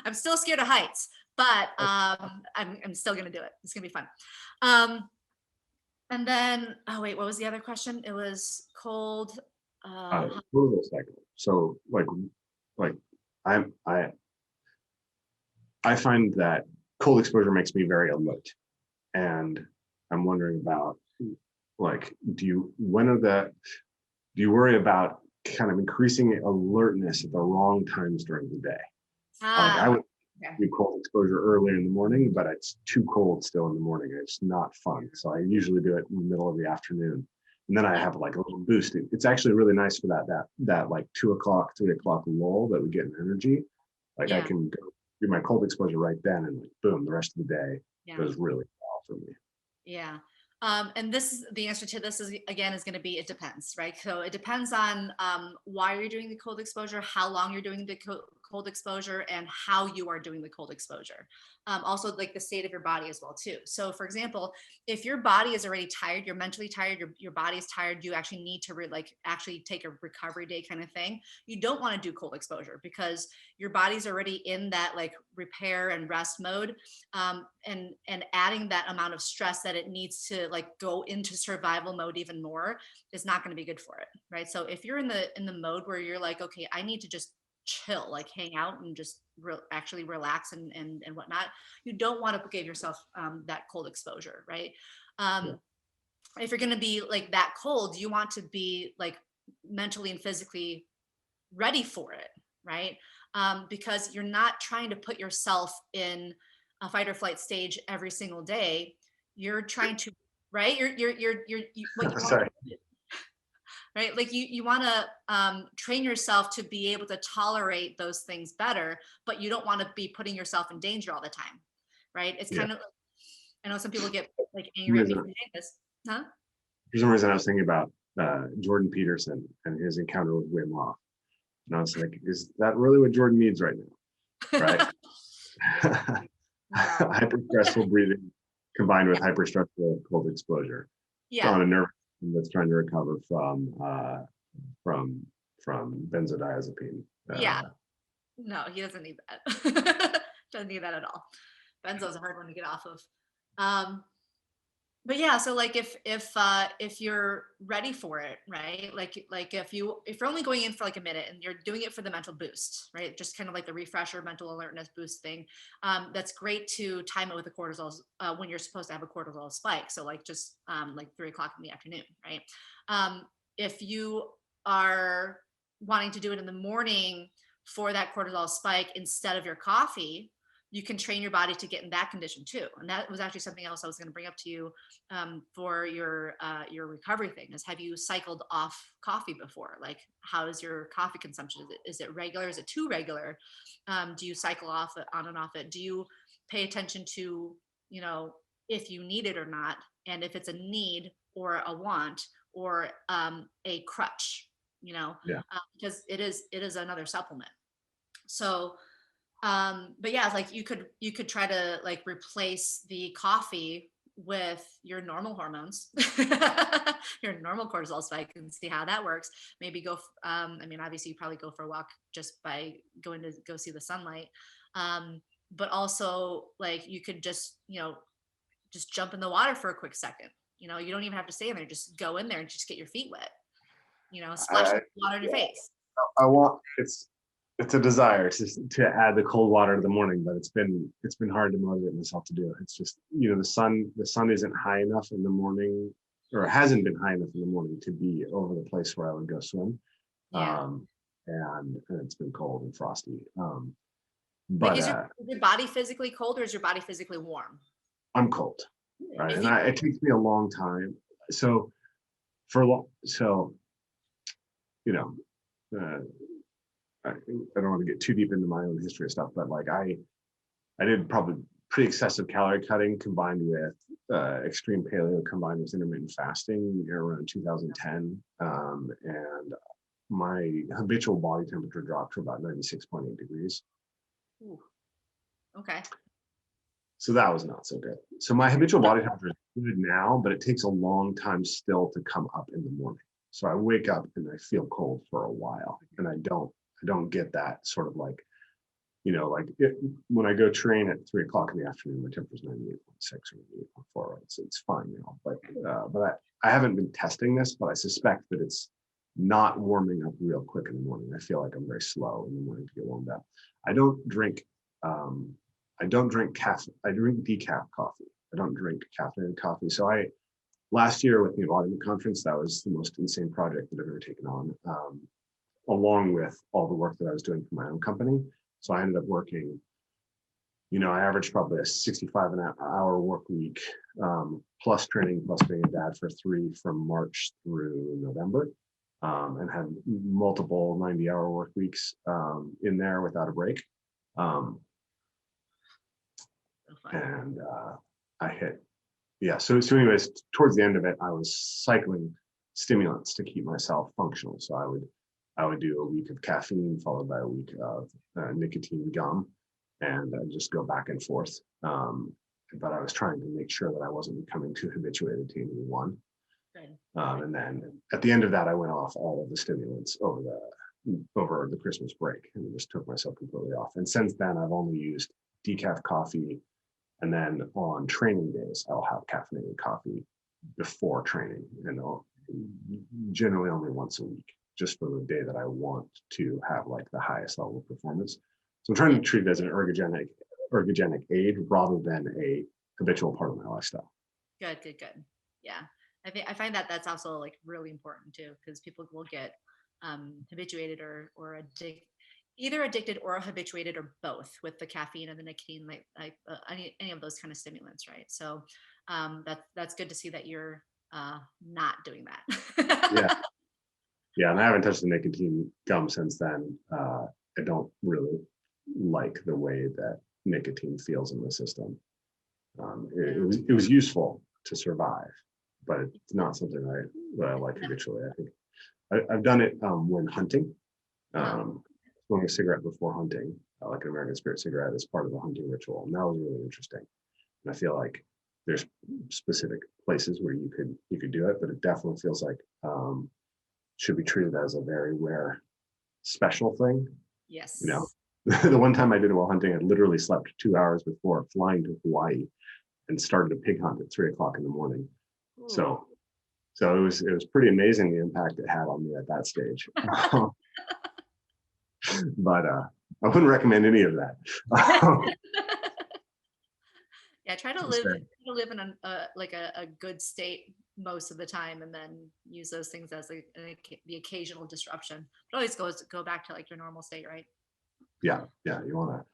I'm still scared of heights, but I'm still gonna do it. It's gonna be fun. And then, oh wait, what was the other question? It was cold. Cortisol cycle. So, like I find that cold exposure makes me very alert. And I'm wondering about, like, do you worry about kind of increasing alertness at the wrong times during the day? Like I would do cold exposure earlier in the morning, but it's too cold still in the morning. It's not fun. So I usually do it in the middle of the afternoon. And then I have like a little boost. It's actually really nice for that like 2 o'clock, 3 o'clock lull that we get in energy. Like I can go do my cold exposure right then, and like boom, the rest of the day goes really well for me. Yeah. And the answer to this is going to be, it depends, right? So it depends on why you're doing the cold exposure, how long you're doing the cold exposure, and how you are doing the cold exposure. Also like the state of your body as well too. So for example, if your body is already tired, you're mentally tired, your body is tired, you actually need to actually take a recovery day kind of thing. You don't want to do cold exposure because your body's already in that like repair and rest mode. And adding that amount of stress that it needs to like go into survival mode even more is not going to be good for it, right? So if you're in the mode where you're like, okay, I need to just chill, like hang out and just actually relax and whatnot, you don't want to give yourself that cold exposure, right? If you're going to be like that cold, you want to be like mentally and physically ready for it, right? Because you're not trying to put yourself in a fight or flight stage every single day. You're trying to, right? What you Sorry. right? Like you want to train yourself to be able to tolerate those things better, but you don't want to be putting yourself in danger all the time, right? It's kind of, I know some people get like angry at me for saying this, huh? For some reason, I was thinking about Jordan Peterson and his encounter with Wim Hof. And I was like, is that really what Jordan needs right now? Right? Hyper-stressful breathing combined with hyper-stressful cold exposure. On a nervous system that's trying to recover from benzodiazepine. No, he doesn't need that. Doesn't need that at all. Benzo's a hard one to get off of. But yeah, so like if you're ready for it, right? Like if you're only going in for like a minute and you're doing it for the mental boost, right? Just kind of like the refresher, mental alertness boost thing. That's great to time it with the cortisol when you're supposed to have a cortisol spike. So like just like 3 o'clock in the afternoon, right? If you are wanting to do it in the morning for that cortisol spike instead of your coffee, you can train your body to get in that condition too. And that was actually something else I was going to bring up to you for your recovery thing is, have you cycled off coffee before? Like, how is your coffee consumption? Is it regular? Is it too regular? Do you cycle off it, on and off it? Do you pay attention to, if you need it or not? And if it's a need or a want or a crutch, because it is another supplement. So, but yeah, like you could try to like replace the coffee with your normal hormones, your normal cortisol spike, and see how that works. Maybe go, obviously you probably go for a walk just by going to go see the sunlight. But also like you could just jump in the water for a quick second. You don't even have to stay in there. Just go in there and just get your feet wet. Splash water in your face. It's a desire to add the cold water in the morning, but it's been hard to motivate myself to do it. It's just, the sun isn't high enough in the morning, or it hasn't been high enough in the morning to be over the place where I would go swim. And it's been cold and frosty. But is your body physically cold or is your body physically warm? I'm cold, right? And it takes me a long time. So I don't want to get too deep into my own history of stuff, but like I did probably pretty excessive calorie cutting combined with extreme paleo combined with intermittent fasting around 2010. And my habitual body temperature dropped to about 96.8 degrees. Ooh. Okay. So that was not so good. So my habitual body temperature is good now, but it takes a long time still to come up in the morning. So I wake up and I feel cold for a while, and I don't get that sort of like, when I go train at 3 o'clock in the afternoon, my temperature is 98.6 or 98.4. It's fine now, but I haven't been testing this, but I suspect that it's not warming up real quick in the morning. I feel like I'm very slow in the morning to get warmed up. I don't drink I don't drink caffeine. I drink decaf coffee. I don't drink caffeinated coffee. So last year with the embodiment conference, that was the most insane project that I've ever taken on, along with all the work that I was doing for my own company. So I ended up working, I averaged probably a 65 an hour work week, plus training, plus being a dad for 3 from March through November, and had multiple 90-hour work weeks in there without a break. And I hit, so anyways, towards the end of it, I was cycling stimulants to keep myself functional. So I would do a week of caffeine followed by a week of nicotine gum, and I'd just go back and forth. But I was trying to make sure that I wasn't becoming too habituated to any one. And then at the end of that, I went off all of the stimulants over the Christmas break and just took myself completely off. And since then, I've only used decaf coffee. And then on training days, I'll have caffeinated coffee before training, and generally only once a week, just for the day that I want to have like the highest level of performance. So I'm trying to treat it as an ergogenic aid rather than a habitual part of my lifestyle. Good. Yeah. I find that that's also like really important too, because people will get habituated or either addicted or habituated or both with the caffeine and the nicotine, like any of those kind of stimulants, right? So that's good to see that you're not doing that. Yeah, and I haven't touched the nicotine gum since then. I don't really like the way that nicotine feels in the system. It was useful to survive, but it's not something that I like habitually. I think I've done it when hunting. Smoking a cigarette before hunting, like an American Spirit cigarette, as part of the hunting ritual, and that was really interesting. And I feel like there's specific places where you could do it, but it definitely feels like should be treated as a very rare, special thing. Yes. The one time I did it while hunting, I literally slept 2 hours before flying to Hawaii and started a pig hunt at 3:00 in the morning. Ooh. So it was pretty amazing the impact it had on me at that stage. But I wouldn't recommend any of that. Yeah, try to live in a good state most of the time, and then use those things as the occasional disruption. But always go back to like your normal state, right? Yeah. You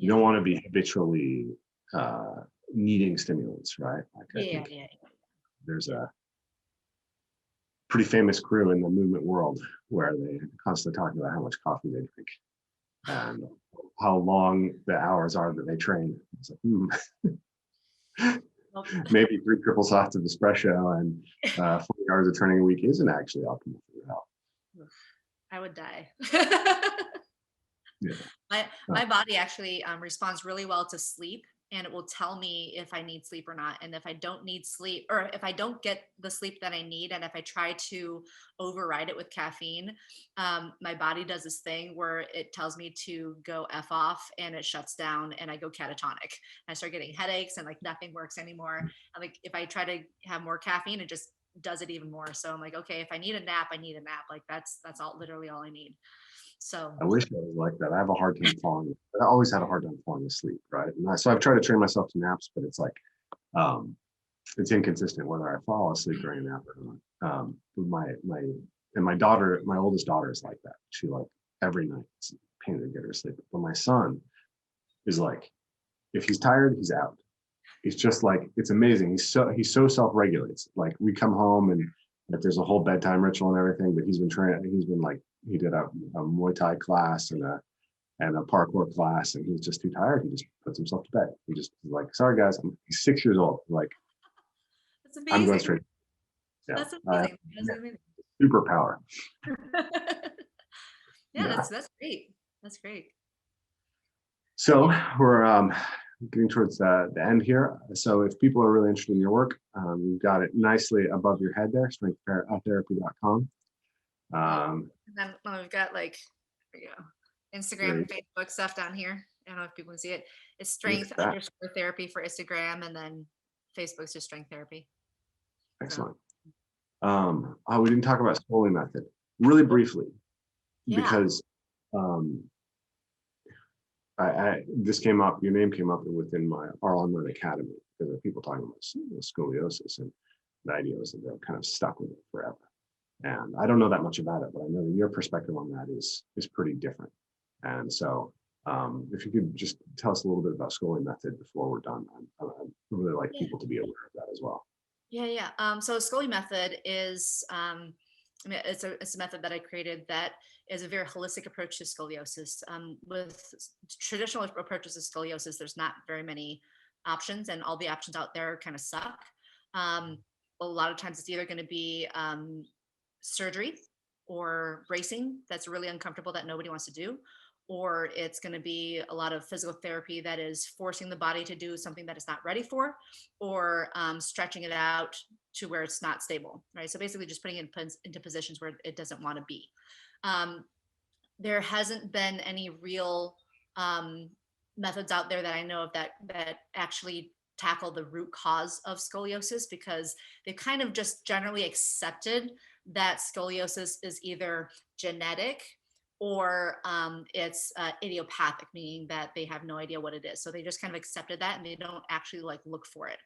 don't want to be habitually needing stimulants, right? Like there's a pretty famous crew in the movement world where they constantly talk about how much coffee they drink and how long the hours are that they train. It's like, maybe 3 triple shots of espresso and 40 hours of training a week isn't actually optimal for your health. I would die. Yeah. My body actually responds really well to sleep, and it will tell me if I need sleep or not. And if I don't need sleep, or if I don't get the sleep that I need, and if I try to override it with caffeine, my body does this thing where it tells me to go F off, and it shuts down, and I go catatonic. I start getting headaches, and like nothing works anymore. And like if I try to have more caffeine, it just does it even more. So I'm like, okay, if I need a nap, I need a nap. Like that's literally all I need. So I wish I was like that. I have a hard time falling. I always had a hard time falling asleep, right? And so I've tried to train myself to naps, but it's like it's inconsistent whether I fall asleep during a nap or not. My oldest daughter is like that. She like every night it's a pain to get her to sleep. But my son is like, if he's tired, he's out. He's just like, it's amazing. He so self-regulates. Like we come home and if there's a whole bedtime ritual and everything, but he's been like, he did a Muay Thai class and a parkour class, and he's just too tired. He just puts himself to bed. He's like, sorry guys, he's 6 years old. Like, that's amazing. I'm going straight. Yeah. That's amazing. That's amazing. Superpower. Yeah, that's great. That's great. So we're getting towards the end here. So if people are really interested in your work, you've got it nicely above your head there, strengththerapy.com. And then we've got like, Instagram, Facebook stuff down here. I don't know if people can see it. It's strength_therapy for Instagram, and then Facebook's just strength therapy. Excellent. We didn't talk about Scully method really briefly, because this came up, your name came up within our online academy, because there are people talking about scoliosis, and the idea was that they're kind of stuck with it forever. And I don't know that much about it, but I know that your perspective on that is pretty different. And so if you could just tell us a little bit about Scully method before we're done. I'd really like people to be aware of that as well. So Scully method is, it's a method that I created that is a very holistic approach to scoliosis. With traditional approaches to scoliosis, there's not very many options, and all the options out there kind of suck. A lot of times it's either going to be surgery or bracing that's really uncomfortable that nobody wants to do, or it's going to be a lot of physical therapy that is forcing the body to do something that it's not ready for, or stretching it out to where it's not stable, right? So basically just putting it into positions where it doesn't want to be. There hasn't been any real methods out there that I know of that actually tackle the root cause of scoliosis, because they've kind of just generally accepted that scoliosis is either genetic or it's idiopathic, meaning that they have no idea what it is. So they just kind of accepted that and they don't actually look for it.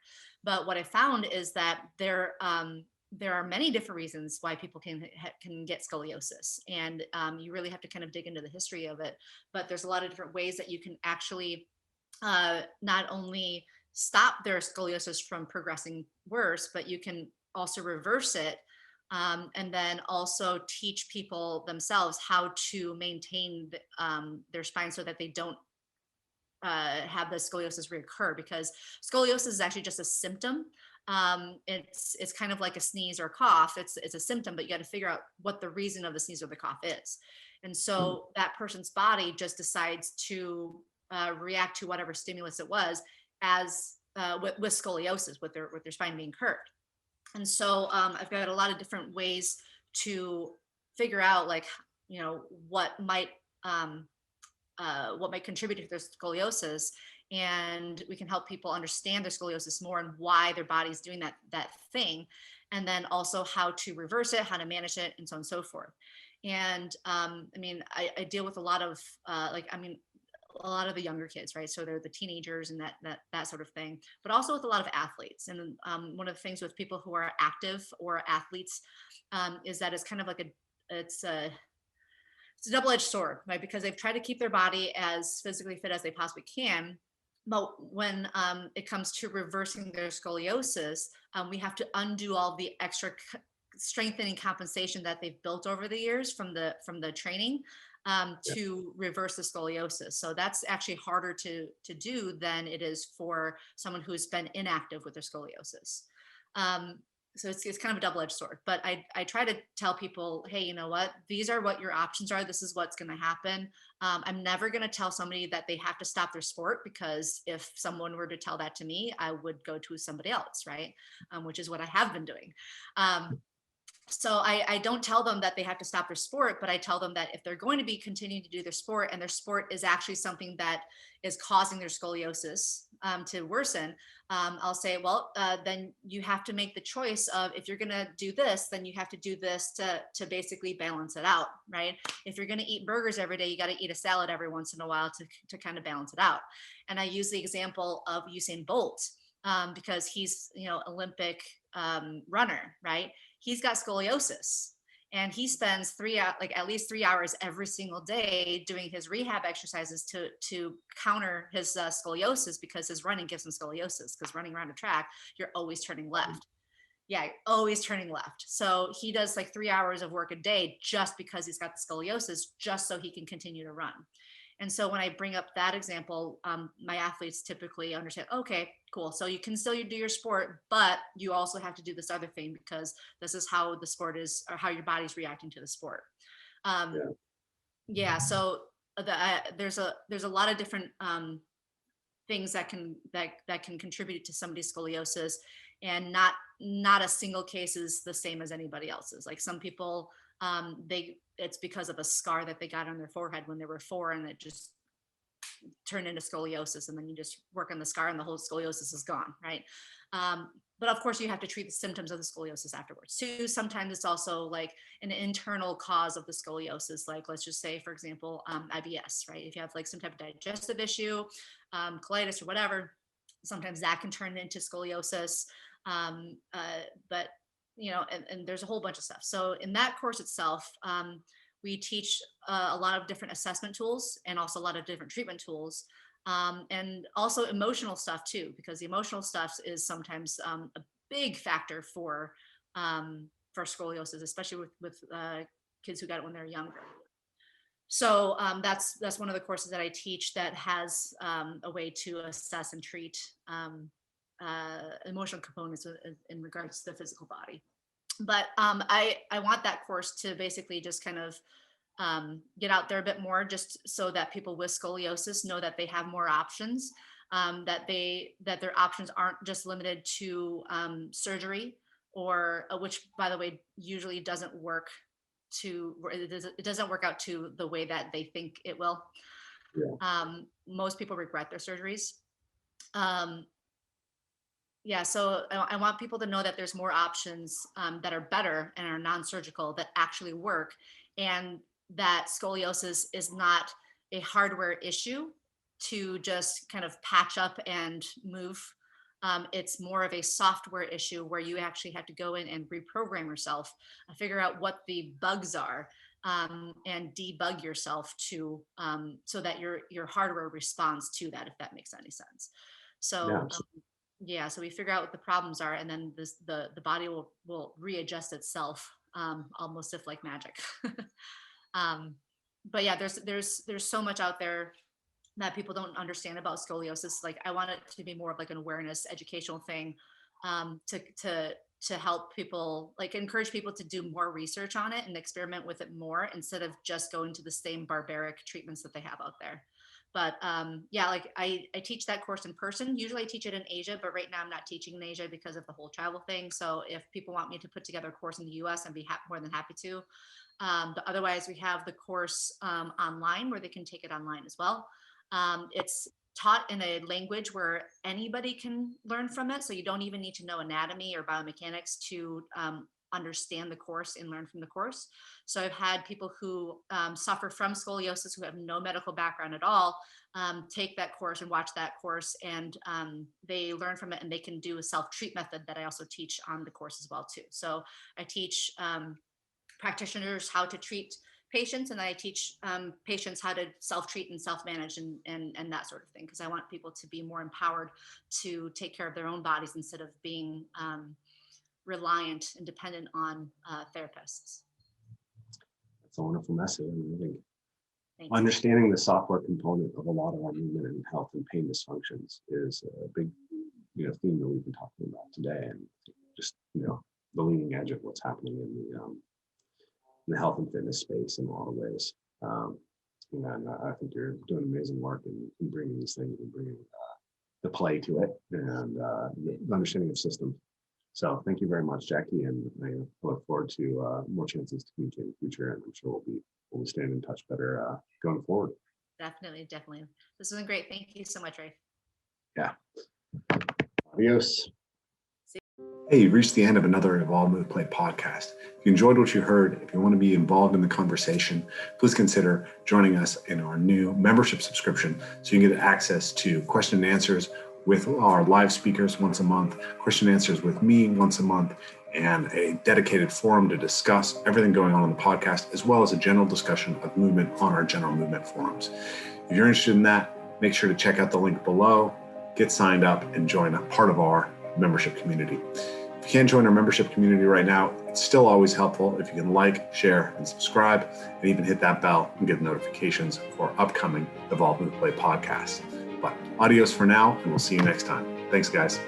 But what I found is that there are many different reasons why people can get scoliosis, and you really have to kind of dig into the history of it. But there's a lot of different ways that you can actually not only stop their scoliosis from progressing worse, but you can also reverse it. And then also teach people themselves how to maintain their spine so that they don't have the scoliosis reoccur, because scoliosis is actually just a symptom. It's kind of like a sneeze or a cough. It's a symptom, but you got to figure out what the reason of the sneeze or the cough is. And so that person's body just decides to react to whatever stimulus it was, as with scoliosis, with their spine being curved. And so I've got a lot of different ways to figure out what might contribute to their scoliosis, and we can help people understand their scoliosis more and why their body's doing that thing, and then also how to reverse it, how to manage it, and so on and so forth. And I deal with a lot of a lot of the younger kids, right? So they're the teenagers and that sort of thing, but also with a lot of athletes. And one of the things with people who are active or athletes is that it's kind of like it's a double-edged sword, right? Because they've tried to keep their body as physically fit as they possibly can. But when it comes to reversing their scoliosis, we have to undo all the extra strengthening compensation that they've built over the years from the training to reverse the scoliosis. So that's actually harder to do than it is for someone who's been inactive with their scoliosis. So it's kind of a double-edged sword, but I try to tell people, hey, you know what, these are what your options are. This is what's going to happen. I'm never going to tell somebody that they have to stop their sport, because if someone were to tell that to me, I would go to somebody else, right? Which is what I have been doing. So I don't tell them that they have to stop their sport, but I tell them that if they're going to be continuing to do their sport, and their sport is actually something that is causing their scoliosis to worsen, I'll say, well, then you have to make the choice of, if you're going to do this, then you have to do this to basically balance it out, right? If you're going to eat burgers every day, you got to eat a salad every once in a while to kind of balance it out. And I use the example of Usain Bolt because he's, Olympic runner, right? He's got scoliosis, and he spends at least 3 hours every single day doing his rehab exercises to counter his scoliosis, because his running gives him scoliosis, because running around a track, you're always turning left. Yeah, always turning left. So he does 3 hours of work a day just because he's got the scoliosis, just so he can continue to run. And so when I bring up that example, my athletes typically understand, okay, cool. So you can still do your sport, but you also have to do this other thing, because this is how the sport is, or how your body's reacting to the sport. So there's a lot of different things that can contribute to somebody's scoliosis, and not a single case is the same as anybody else's. Like some people, it's because of a scar that they got on their forehead when they were 4, and it just turned into scoliosis, and then you just work on the scar and the whole scoliosis is gone, right? But of course, you have to treat the symptoms of the scoliosis afterwards too. Sometimes it's also like an internal cause of the scoliosis. Like, let's just say, for example, IBS, right? If you have like some type of digestive issue, colitis or whatever, sometimes that can turn into scoliosis. But, and there's a whole bunch of stuff. So in that course itself, we teach a lot of different assessment tools and also a lot of different treatment tools. And also emotional stuff too, because the emotional stuff is sometimes a big factor for scoliosis, especially with kids who got it when they're younger. So that's one of the courses that I teach that has a way to assess and treat emotional components in regards to the physical body. But I want that course to basically just kind of get out there a bit more, just so that people with scoliosis know that they have more options, that their options aren't just limited to surgery, or which, by the way, usually doesn't work it doesn't work out to the way that they think it will. Yeah. Most people regret their surgeries. So I want people to know that there's more options that are better and are non-surgical that actually work, and that scoliosis is not a hardware issue to just kind of patch up and move. It's more of a software issue where you actually have to go in and reprogram yourself, figure out what the bugs are, and debug yourself to so that your hardware responds to that, if that makes any sense. So so we figure out what the problems are, and then the body will readjust itself, almost if like magic. But yeah, there's so much out there that people don't understand about scoliosis. Like, I want it to be more of like an awareness, educational thing, to help people, like encourage people to do more research on it and experiment with it more, instead of just going to the same barbaric treatments that they have out there. But like I teach that course in person. Usually I teach it in Asia, but right now I'm not teaching in Asia because of the whole travel thing. So if people want me to put together a course in the US, I'd be more than happy to. But otherwise, we have the course online, where they can take it online as well. It's taught in a language where anybody can learn from it. So you don't even need to know anatomy or biomechanics to understand the course and learn from the course. So I've had people who suffer from scoliosis, who have no medical background at all, take that course and watch that course, and they learn from it, and they can do a self-treat method that I also teach on the course as well too. So I teach practitioners how to treat patients, and I teach patients how to self-treat and self-manage and that sort of thing, because I want people to be more empowered to take care of their own bodies instead of being reliant and dependent on therapists. That's a wonderful message. I think understanding the software component of a lot of our movement and health and pain dysfunctions is a big theme that we've been talking about today, and just the leading edge of what's happening in the health and fitness space in a lot of ways. And I think you're doing amazing work in bringing these things and bringing the play to it, and the understanding of systems. So thank you very much, Jackie, and I look forward to more chances to communicate in the future, and I'm sure we'll be staying in touch better going forward. Definitely. This has been great. Thank you so much, Rafe. Yeah. Adios. Hey, you've reached the end of another Evolve, Move, Play podcast. If you enjoyed what you heard, if you want to be involved in the conversation, please consider joining us in our new membership subscription, so you can get access to question and answers with our live speakers once a month, question and answers with me once a month, and a dedicated forum to discuss everything going on the podcast, as well as a general discussion of movement on our general movement forums. If you're interested in that, make sure to check out the link below, get signed up, and join a part of our membership community. If you can't join our membership community right now, it's still always helpful if you can like, share, and subscribe, and even hit that bell and get notifications for upcoming Evolve, Move, Play podcasts. But adios for now, and we'll see you next time. Thanks, guys.